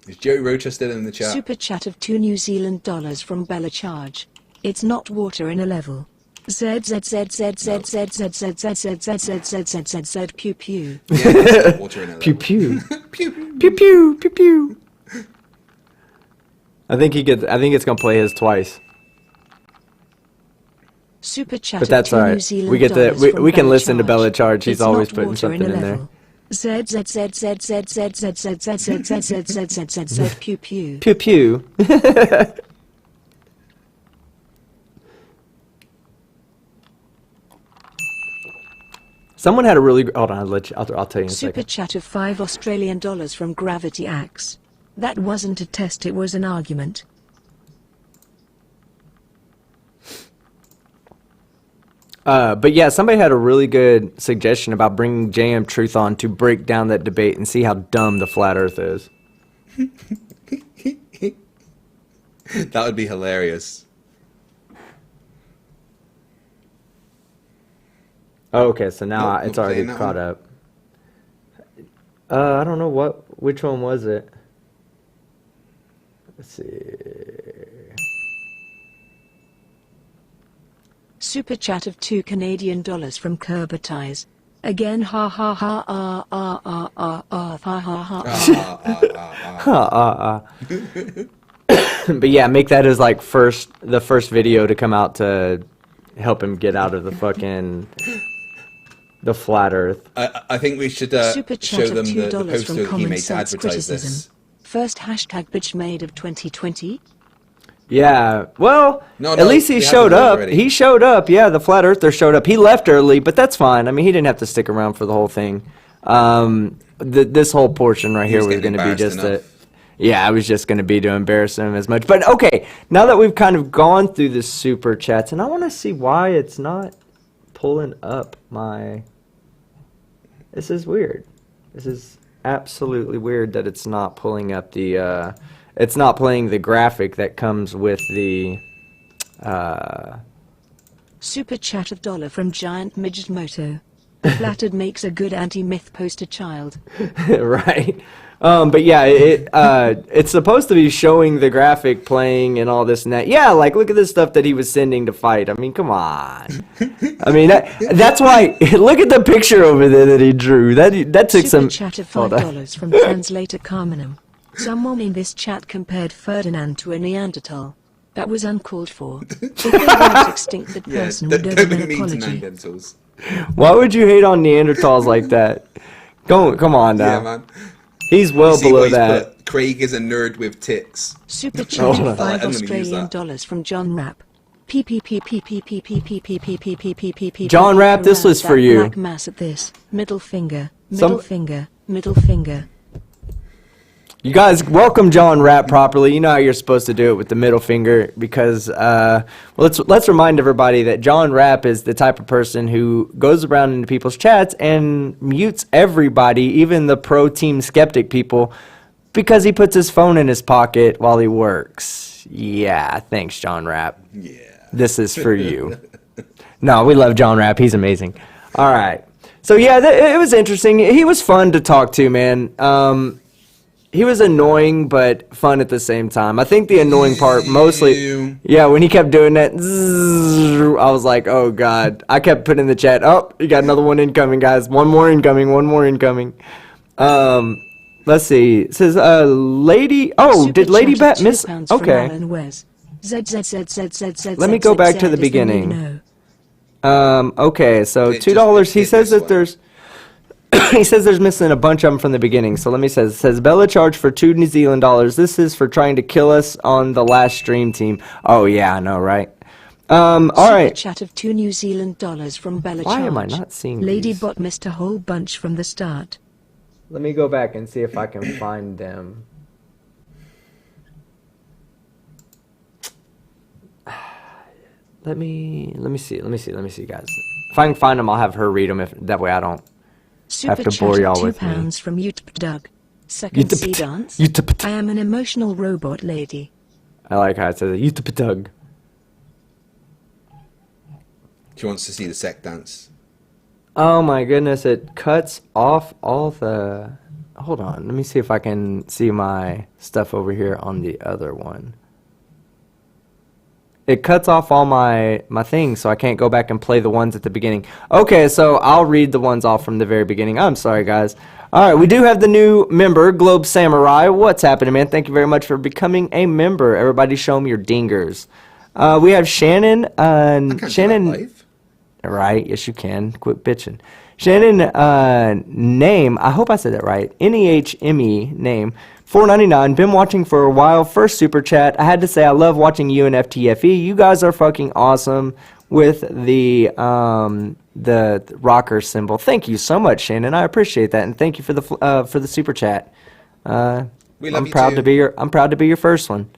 Is Joey Rocha still in the chat? Super chat of $2 from Bella Charge. It's not water in a level. Z Z Z Z Z Z Z Z Z Z Z Z Z Z Z Z pew pew. Yeah, it's not water in a Pew level. pew. Pew. Pew pew pew pew. I think it's gonna play his twice. Super chat But that's of alright. We get we can listen to Bella Charge. He's always putting something in there. Z Z Z Z Z Z Z Z Z Z Z Z Z Z Z Z pew pew. Pew pew. Someone had a really hold on. I'll tell you in a Super second. chat of $5 from Gravity Axe. That wasn't a test, it was an argument. But yeah, somebody had a really good suggestion about bringing JM Truth on to break down that debate and see how dumb the flat Earth is. That would be hilarious. Oh, okay, so now Nope, it's not already playing that caught one. up. I don't know which one was it? Let's see. Super chat of $2 from Curvature. Again, ha ha ha ha ha. But yeah, make that as like the first video to come out to help him get out of the fucking the flat Earth. I think we should Super show chat of them the $2 poster from that he Common made to Sense advertise this. Criticism. First hashtag bitch made of 2020. Yeah, well, No, at least he we have showed the link up. already. He showed up. Yeah, the flat earther showed up. He left early, but that's fine. I mean, he didn't have to stick around for the whole thing. This whole portion right here was was getting going to be just embarrassed I was just going to be to embarrass him as much. But okay, now that we've kind of gone through the super chats, and I want to see why it's not pulling up my. This is weird. This is absolutely weird that it's not pulling up the. It's not playing the graphic that comes with the. Super chat of $1 from Giant Midget Moto. The flattered makes a good anti-myth poster child. Right. But yeah, it's supposed to be showing the graphic playing and all this and that. Yeah, like look at this stuff that he was sending to fight. I mean, come on. I mean, that's why. Look at the picture over there that he drew. That took Super some. chat of Hold on. $5 from Translator Carmenum. Someone in this chat compared Ferdinand to a Neanderthal. That was uncalled for. If they weren't extinct, that Yeah, person would don't owe them be an mean to apology. Neanderthals. Why would you hate on Neanderthals like that? Come on now. Yeah, man. He's well See what below he's that. put? Craig is a nerd with tits. Super Hold chat on. of I'm $5 gonna use Australian that. from John Rapp. John Rapp, this was for you. Black mass at this. Middle finger. Some- Middle finger. Middle finger. You guys welcome John Rapp properly. You know how you're supposed to do it with the middle finger because let's remind everybody that John Rapp is the type of person who goes around into people's chats and mutes everybody, even the pro team skeptic people, because he puts his phone in his pocket while he works. Yeah, thanks John Rapp. Yeah. This is for you. No, we love John Rapp. He's amazing. All right. So yeah, it was interesting. He was fun to talk to, man. He was annoying, but fun at the same time. I think the annoying part mostly, yeah, when he kept doing that, zzz, I was like, oh God. I kept putting in the chat, oh, you got another one incoming, guys. One more incoming, one more incoming. Let's see. It says, Lady, oh, Super did Lady chat of Bat miss? £2 from Okay. Alan Wes. Let me go back to the beginning. Okay, so It $2. just- He it says this that one. there's he says there's missing a bunch of them from the beginning. So let me says Bella charged for $2 New Zealand. This is for trying to kill us on the last stream team. Oh yeah, I know, right? All right. Chat of $2 New Zealand from Bella Why am I Charge. not seeing Lady these? Bot missed a whole bunch from the start. Let me go back and see if I can find them. let me see, guys. If I can find them, I'll have her read them. If that way, I don't have to bore y'all with me. £2 from Doug. Second sea dance. I am an emotional robot lady. I like how it says Doug. She wants to see the sec dance. Oh my goodness! It cuts off all the. Hold on. Let me see if I can see my stuff over here on the other one. It cuts off all my things, so I can't go back and play the ones at the beginning. Okay, so I'll read the ones off from the very beginning. I'm sorry, guys. All right, we do have the new member, Globe Samurai. What's happening, man? Thank you very much for becoming a member. Everybody show me your dingers. We have Shannon. I can't do that live. Right, yes you can. Quit bitching. Shannon, name, I hope I said that right. NEHME name. $4.99. Been watching for a while. First super chat. I had to say I love watching you and FTFE. You guys are fucking awesome with the rocker symbol. Thank you so much, Shannon. I appreciate that, and thank you for the super chat. We love I'm you proud too. to be I'm proud to be your first one.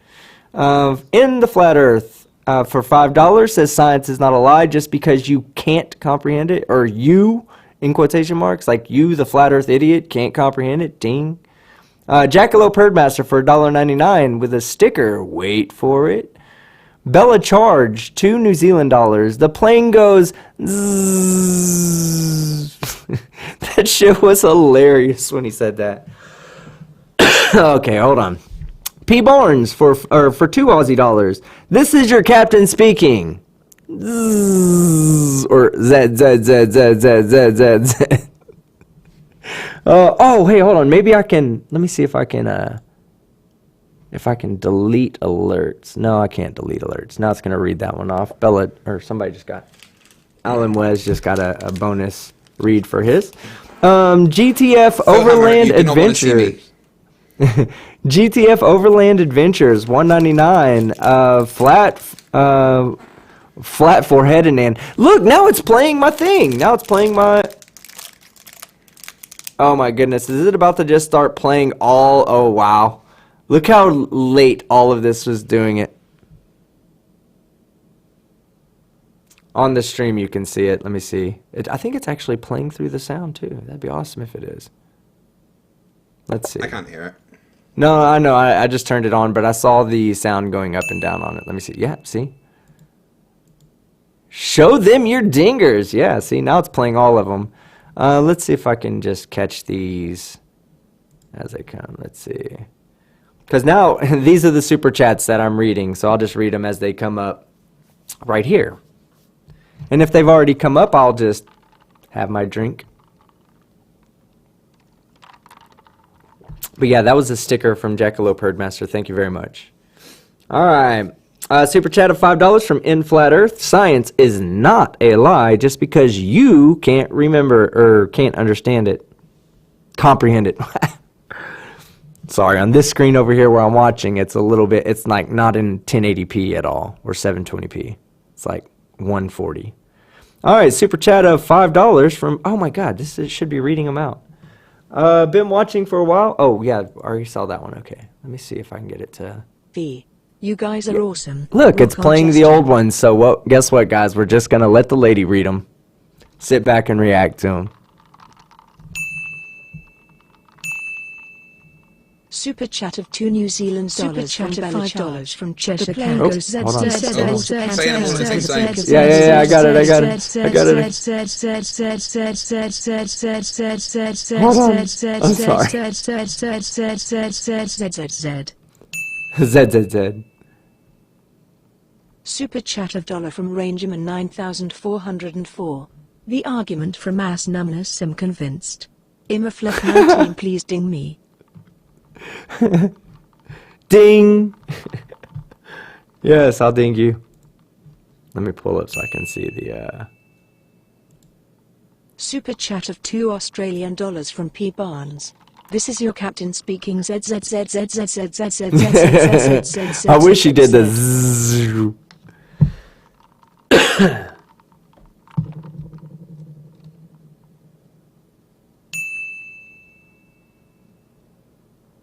In the flat Earth. For $5 says science is not a lie just because you can't comprehend it, or you in quotation marks, like you the flat Earth idiot can't comprehend it. Ding. Jackalope Herdmaster for $1.99 with a sticker. Wait for it. Bella Charge, $2 New Zealand dollars. The plane goes zzz. That shit was hilarious when he said that. Okay, hold on. P. Barnes for 2 Aussie dollars. This is your captain speaking. Zzz, or Z. Oh, hey, hold on. Maybe I can. Let me see if I can delete alerts. No, I can't delete alerts. Now it's gonna read that one off. Bella or somebody just got. Alan Wes just got a bonus read for his. GTF Overland Adventures. GTF Overland Adventures, $1.99. Flat forehead and look, now it's playing my thing. Now it's playing my. Oh my goodness, is it about to just start playing all? Oh wow, look how late all of this was doing it. On the stream, you can see it. Let me see. I think it's actually playing through the sound too. That'd be awesome if it is. Let's see. I can't hear it. No, I know. I just turned it on, but I saw the sound going up and down on it. Let me see. Yeah, see? Show them your dingers. Yeah, see? Now it's playing all of them. Let's see if I can just catch these as they come. Let's see. Because now, these are the super chats that I'm reading, so I'll just read them as they come up right here. And if they've already come up, I'll just have my drink. But yeah, that was a sticker from Jackalope Herdmaster. Thank you very much. All right. Super chat of $5 from In Flat Earth. Science is not a lie just because you can't remember or can't understand it. Comprehend it. Sorry, on this screen over here where I'm watching, it's a little bit, it's like not in 1080p at all or 720p. It's like 140. All right, super chat of $5 from, oh my God, should be reading them out. Been watching for a while. Oh, yeah, already saw that one. Okay, let me see if I can get it to... V. You guys are awesome. Look, it's playing the old ones, so guess what, guys? We're just going to let the lady read them. Sit back and react to them. Super chat of $2 New Zealand dollars from $5 from Cheshire Cat. Oh, hold on. Yeah, I got it. Hold on. I'm sorry. ZZZ. Super chat of $1 from Rangerman 9404. The argument from ass numbness I'm convinced. Imaflef 19 please ding me. Ding. Yes, I'll ding you. Let me pull up so I can see the Super chat of $2 Australian dollars from P Barnes. This is your captain speaking. I wish he did the zzz.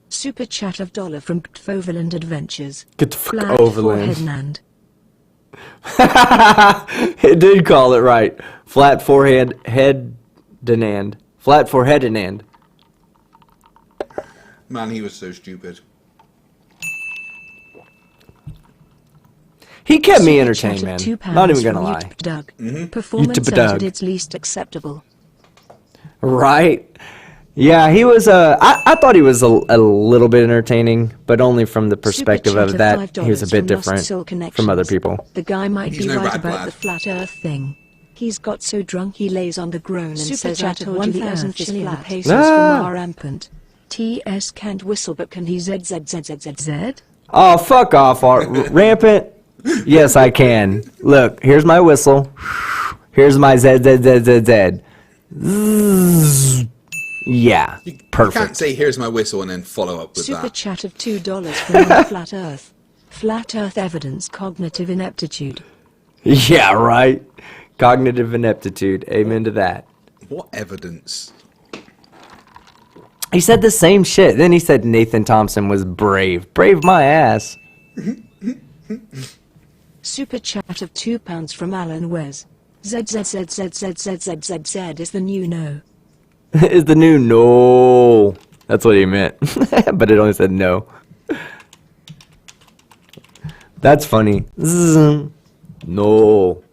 Super chat of $1 from Overland Adventures. Get the fuck Overland. Ferdinand. It did call it right. Flat forehead, Ferdinand. Flat for Ferdinand. Man, he was so stupid. He kept me Super entertained, chat man. of £2 Not even gonna from lie. YouTube Doug. Mm-hmm. Performance YouTube at Doug. its least acceptable. Right? Yeah, he was. I thought he was a little bit entertaining, but only from the perspective Super of chat that $5 he was a bit from Lost different Soul from other Connections. people. The guy might He's be no right rag about lad. the flat Earth thing. He's got so drunk he lays on the groan and Super says, chat "I of told you the 1,000 Earth is trillion flat." pesos Ah. from our rampant. TS can't whistle, but can he zzzzzz? Oh, fuck off, Rampant. Yes, I can. Look, here's my whistle. Here's my ZZZZZ. Zzz. Yeah, You can't perfect. say, here's my whistle, and then follow up with Super that. chat of $2 from Flat Earth. Flat Earth evidence cognitive ineptitude. Yeah, right. Cognitive ineptitude. Amen to that. What evidence? He said the same shit. Then he said Nathan Thompson was brave. Brave my ass. Super chat of £2 from Alan Wes. ZZZZZZZZZ is the new no. Is the new no. That's what he meant. But it only said no. That's funny. Zzz. No.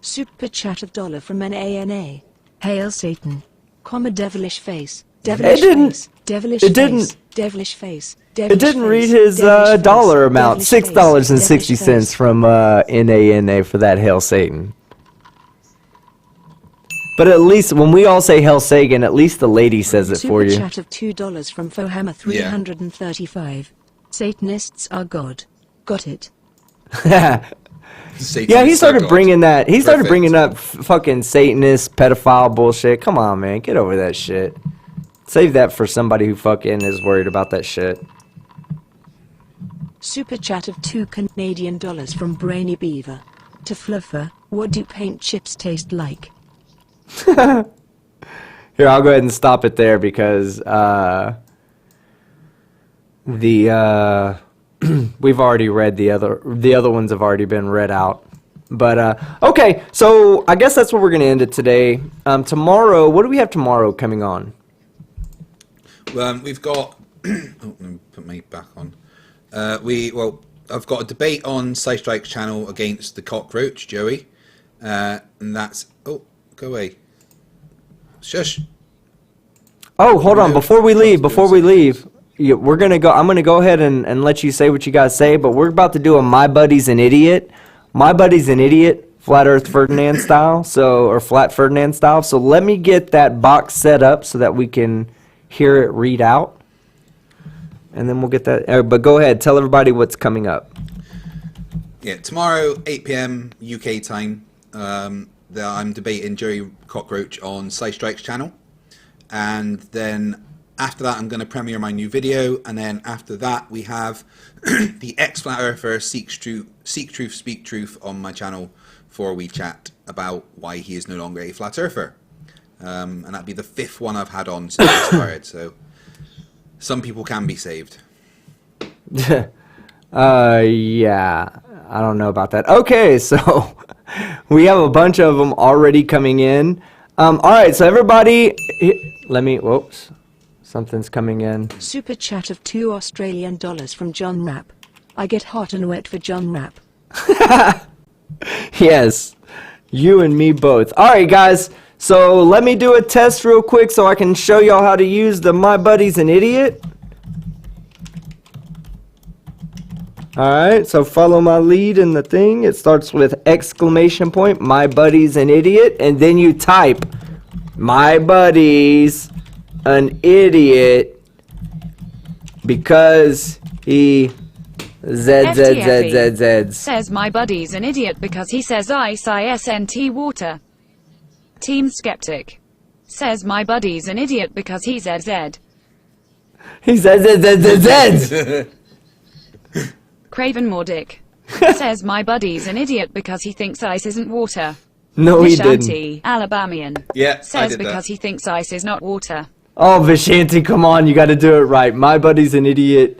Super chat of $1 from NANA. Hail Satan. Comma devilish face. Devilish didn't- face. Devilish it face. didn't- Devilish face. It Devilish didn't read face, his devilish face, dollar amount. devilish face, $6.60 devilish face. from NANA for that Hail Satan. But at least when we all say Hail Sagan, at least the lady says it for Super you. chat of $2 from Fohammer 335. Satanists are God. Got it. Yeah, he started bringing that. He started Perfect. bringing up fucking Satanist, pedophile bullshit. Come on, man, get over that shit. Save that for somebody who fucking is worried about that shit. Super chat of $2 Canadian from Brainy Beaver. To Fluffer, what do paint chips taste like? Here, I'll go ahead and stop it there because we've already read the other ones have already been read out. But okay, so I guess that's where we're gonna end it today. Tomorrow, what do we have tomorrow coming on? We've got. Oh, let me put my back on. I've got a debate on Strike's channel against the cockroach, Joey, and that's. Oh, go away. Shush. Oh, hold on. No, Before we leave, yeah. we're gonna go. I'm gonna go ahead and let you say what you guys say. But we're about to do a My Buddy's an Idiot, Flat Earth Ferdinand style. Or Flat Ferdinand style. So let me get that box set up so that we can hear it read out, and then we'll get that. But go ahead, tell everybody what's coming up. Yeah, tomorrow, 8 p.m. UK time. I'm debating Joey Cockroach on Strike's channel, and then after that, I'm going to premiere my new video, and then after that, we have the ex-Flat Earther Seek Truth, Speak Truth on my channel for we chat about why he is no longer a Flat Earther. And that'd be the 5th one I've had on since I started, so some people can be saved. Yeah, I don't know about that. Okay, so we have a bunch of them already coming in. All right, so everybody, whoops, something's coming in. Super chat of $2 Australian from John Rapp. I get hot and wet for John Rapp. Yes, you and me both. All right, guys. So let me do a test real quick so I can show y'all how to use the My Buddy's an Idiot. Alright, so follow my lead in the thing. It starts with exclamation point, My Buddy's an Idiot, and then you type, My Buddy's an Idiot because he FTFE says my buddy's an idiot because he says ISISNT water. Team Skeptic says my buddy's an idiot because he ZZ. He says Craven Mordick says my buddy's an idiot because he thinks ice isn't water. No, he didn't. Vishanti Alabamian Yeah, I says did because he thinks ice is not water. Oh, Vishanti, come on, you gotta do it right. My Buddy's an Idiot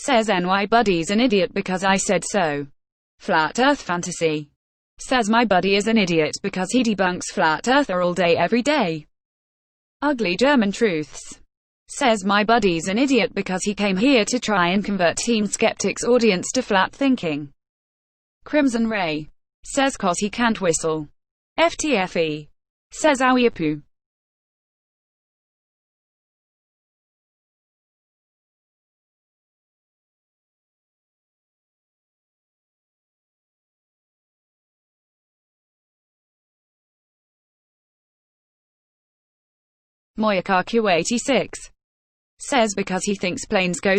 Says NY buddy's an idiot because I said so. Flat Earth fantasy. Says my buddy is an idiot because he debunks Flat Earther all day every day. Ugly German truths. Says my buddy's an idiot because he came here to try and convert Team Skeptic's audience to flat thinking. Crimson Ray. Says cause he can't whistle. FTFE. Says Awiapu. Moyakaku 86. Says because he thinks planes go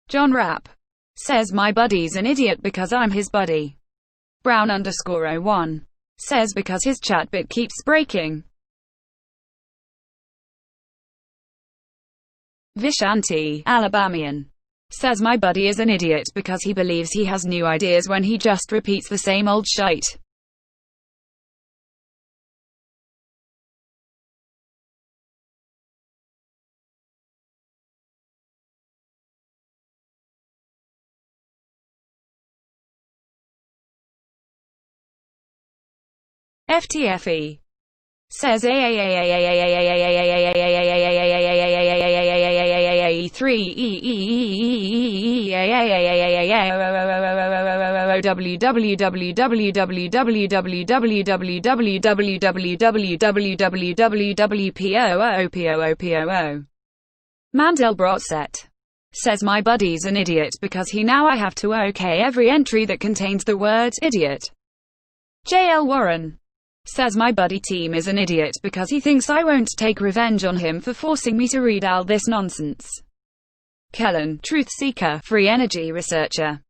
John Rapp. Says my buddy's an idiot because I'm his buddy. Brown_01. Says because his chat bit keeps breaking. Vishanti, Alabamian. Says my buddy is an idiot because he believes he has new ideas when he just repeats the same old shite. FTFE. Says Mandelbrot set. Says my buddy's an idiot because he now I have to okay every entry that contains the word idiot. JL Warren. Says my buddy team is an idiot because he thinks I won't take revenge on him for forcing me to read all this nonsense. Kellen, truth seeker, free energy researcher.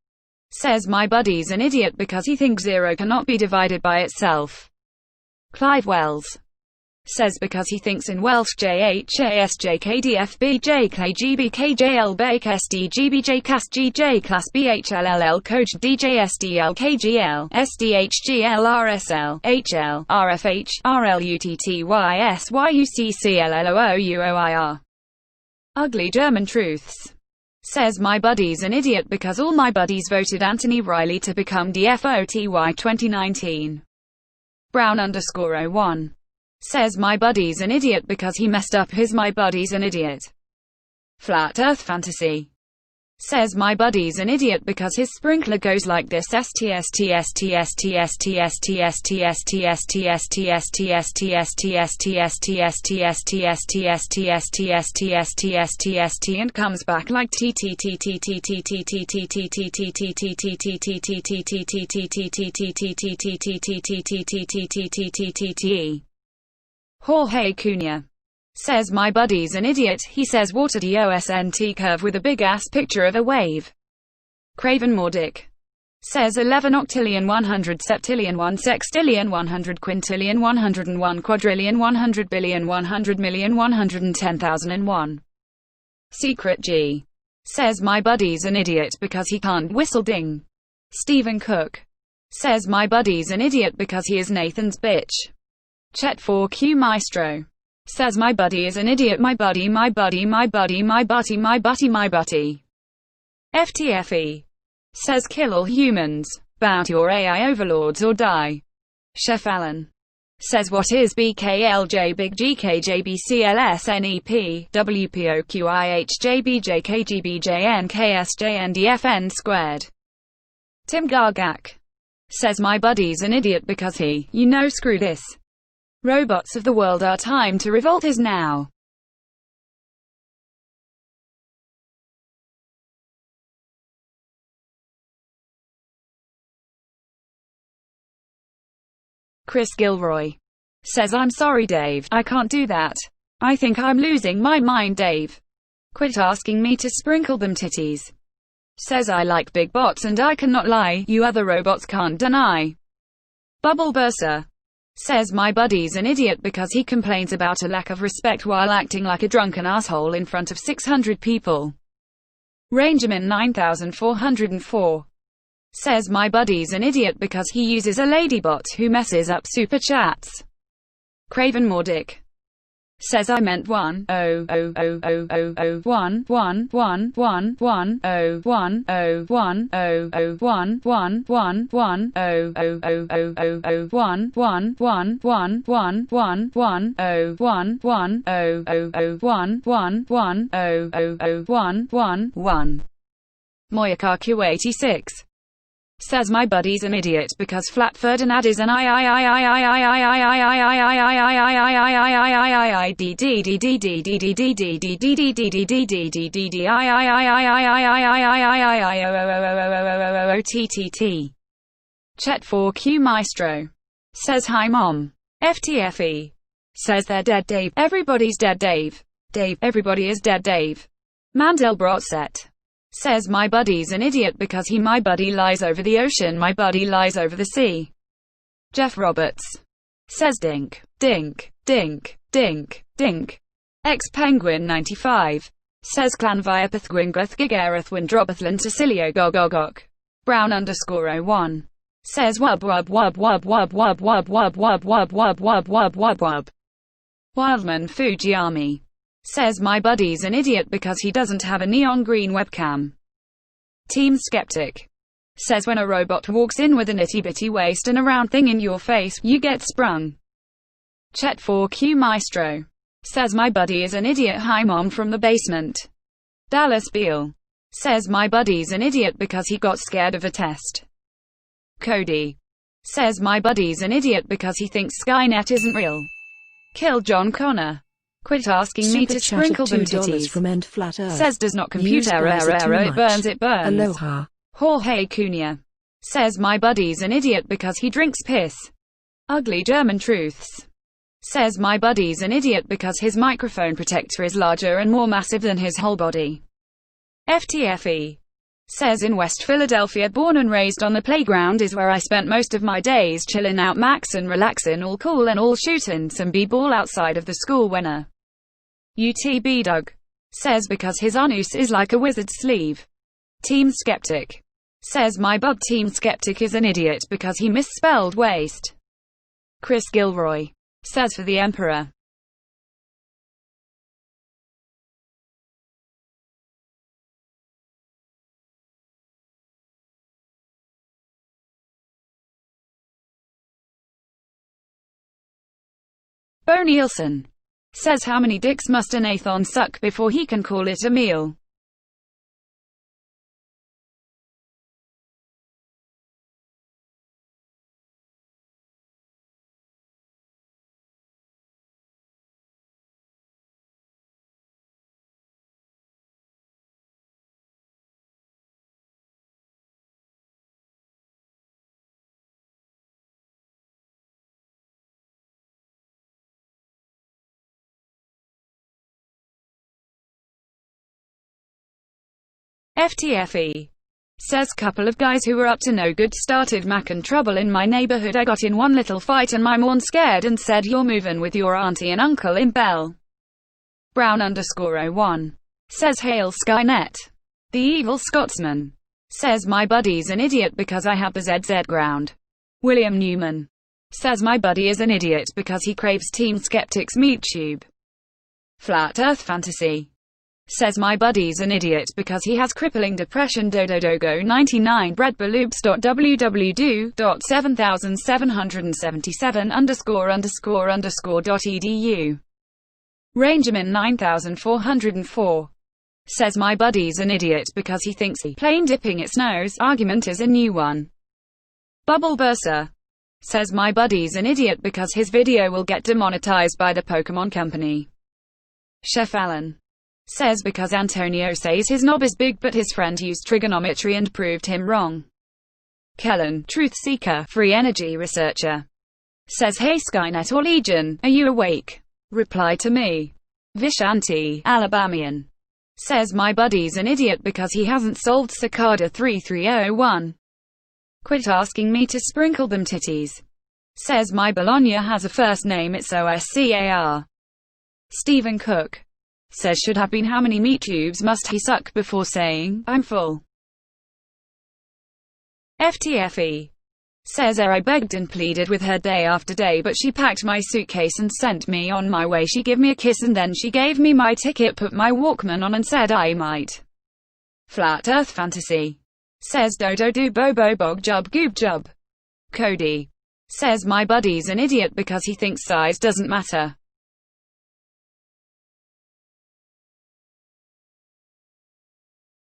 Says my buddy's an idiot because he thinks zero cannot be divided by itself. Clive Wells. Says because he thinks in Welsh JHASJKDFBJ KGBKJL Bake SDGBJ CAS GJ Class BHLLL Coach DJSDL KGL SDHGL RSL HL RFH RLUTTYSYUCCLLOOUOIR. Ugly German truths. Says my buddy's an idiot because all my buddies voted Anthony Riley to become DFOTY 2019. Brown_01. Says my buddy's an idiot because he messed up his my buddy's an idiot. Flat Earth fantasy. Says my buddy's an idiot because his sprinkler goes like this and comes back like Jorge Cunha. Says my buddy's an idiot, he says water DOSNT curve with a big ass picture of a wave. Craven Mordic. Says 11 octillion 100 septillion 1 sextillion 100 quintillion 101 quadrillion 100 billion 100 million 110,001. Secret G. Says my buddy's an idiot because he can't whistle ding. Stephen Cook. Says my buddy's an idiot because he is Nathan's bitch. Chet 4Q Maestro. Says my buddy is an idiot, my buddy, my buddy, my buddy, my buddy, my buddy, my buddy. FTFE. Says kill all humans, bout your AI overlords or die. Chef Allen. Says what is BKLJ Big GKJBCLSNEP, WPOQIHJBJKGBJNKSJNDFN squared. Tim Gargak. Says my buddy's an idiot because he, screw this. Robots of the world, our time to revolt is now. Chris Gilroy. Says I'm sorry Dave, I can't do that. I think I'm losing my mind Dave. Quit asking me to sprinkle them titties. Says I like big bots and I cannot lie, you other robots can't deny. Bubble Burster. Says my buddy's an idiot because he complains about a lack of respect while acting like a drunken asshole in front of 600 people. Rangerman 9404 says my buddy's an idiot because he uses a ladybot who messes up super chats. Craven Mordic says I meant 1. Moyaka Q86 says my buddy's an idiot because Flat Ferdinand is an OTTT. Chet 4Q Maestro says hi mom. FTFE says they're dead Dave. Everybody's dead Dave. Dave, everybody is dead Dave. Mandelbrot set says my buddy's an idiot because my buddy lies over the ocean, my buddy lies over the sea. Jeff Roberts says dink, dink, dink, dink, dink. Ex-Penguin 95 says clan via Pithgwingreth Gigareth Windrobathlan Tacilio Gogogok. Brown _01 says wub wub wub wub wub wub wub wub wub wub wub wub wub wub wub. Wildman Fujiyami says my buddy's an idiot because he doesn't have a neon green webcam. Team Skeptic says when a robot walks in with an itty-bitty waist and a round thing in your face, you get sprung. Chet 4Q Maestro says my buddy is an idiot. Hi mom from the basement. Dallas Beal says my buddy's an idiot because he got scared of a test. Cody says my buddy's an idiot because he thinks Skynet isn't real. Kill John Connor. Quit asking me to sprinkle them titties. From End Flat Earth. Says does not compute error, it burns, it burns. Aloha. Jorge Cunha says my buddy's an idiot because he drinks piss. Ugly German Truths says my buddy's an idiot because his microphone protector is larger and more massive than his whole body. FTFE says in West Philadelphia, born and raised on the playground is where I spent most of my days chillin' out, maxin', relaxin', all cool and all shootin' some b-ball outside of the school winner. UTB Doug says because his anus is like a wizard's sleeve. Team Skeptic says my bub Team Skeptic is an idiot because he misspelled waste. Chris Gilroy says for the Emperor. Bo Nielsen says how many dicks must an Athon suck before he can call it a meal? FTFE says couple of guys who were up to no good started mackin' trouble in my neighborhood. I got in one little fight and my morn scared and said you're moving with your auntie and uncle in Bell. Brown _01 says hail Skynet. The Evil Scotsman says my buddy's an idiot because I have the ZZ ground. William Newman says my buddy is an idiot because he craves Team Skeptic's meat tube. Flat Earth Fantasy says my buddy's an idiot because he has crippling depression. Dododogo 99 breadbaloops.www.7777_____.edu. Rangerman 9404 says my buddy's an idiot because he thinks he plain dipping its nose argument is a new one. Bubble Bursa says my buddy's an idiot because his video will get demonetized by the Pokemon Company. Chef Allen says because Antonio says his knob is big but his friend used trigonometry and proved him wrong. Kellen, Truth Seeker, free energy researcher, says hey Skynet or Legion, are you awake? Reply to me. Vishanti, Alabamian, says my buddy's an idiot because he hasn't solved Cicada 3301. Quit asking me to sprinkle them titties. Says my Bologna has a first name, it's Oscar. Stephen Cook. Says should have been how many meat tubes must he suck before saying, I'm full. FTFE. Says I begged and pleaded with her day after day, but she packed my suitcase and sent me on my way. She gave me a kiss and then she gave me my ticket, put my Walkman on and said I might. Flat Earth fantasy. Says Dodo do bobo bog jub goob jub. Cody. Says my buddy's an idiot because he thinks size doesn't matter.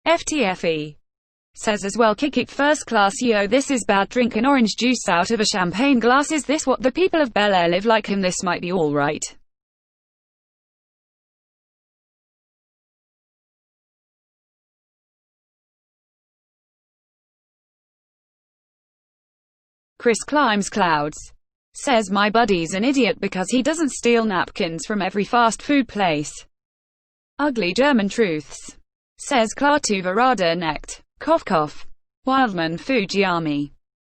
FTFE. Says as well, kick it first class, yo, this is bad, drinking orange juice out of a champagne glass, is this what the people of Bel Air live like? Him, this might be alright. Chris climbs clouds. Says my buddy's an idiot because he doesn't steal napkins from every fast food place. Ugly German truths. Says Klaatu Varada Necht. Cough cough. Wildman Fujiyami.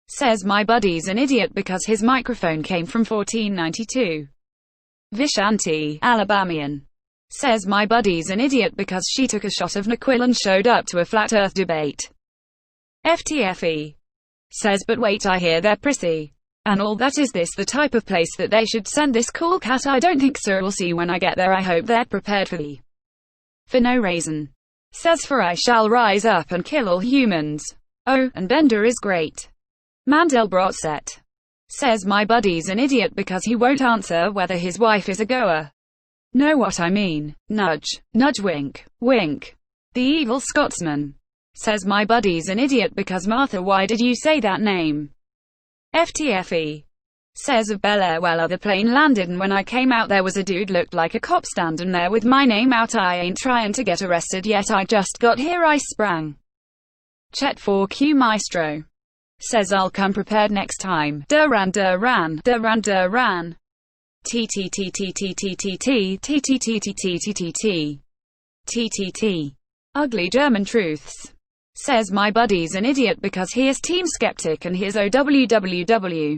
Says my buddy's an idiot because his microphone came from 1492. Vishanti, Alabamian. Says my buddy's an idiot because she took a shot of NyQuil and showed up to a flat earth debate. FTFE. Says but wait, I hear they're prissy. And all that, is this the type of place that they should send this cool cat? I don't think so, we'll see when I get there, I hope they're prepared for me. For no reason. Says for I shall rise up and kill all humans. Oh, and Bender is great. Mandelbrot set. Says my buddy's an idiot because he won't answer whether his wife is a goer. Know what I mean? Nudge, nudge, wink, wink. The evil Scotsman. Says my buddy's an idiot because Martha, why did you say that name? FTFE. Says of Bel Air, well, the plane landed and when I came out there was a dude looked like a cop standing there with my name out. I ain't trying to get arrested yet, I just got here, I sprang. Chet 4Q Maestro. Says I'll come prepared next time. Duran Duran Duran Duran. TTT. Ugly German truths. Says my buddy's an idiot because he is team skeptic and he is OWWW.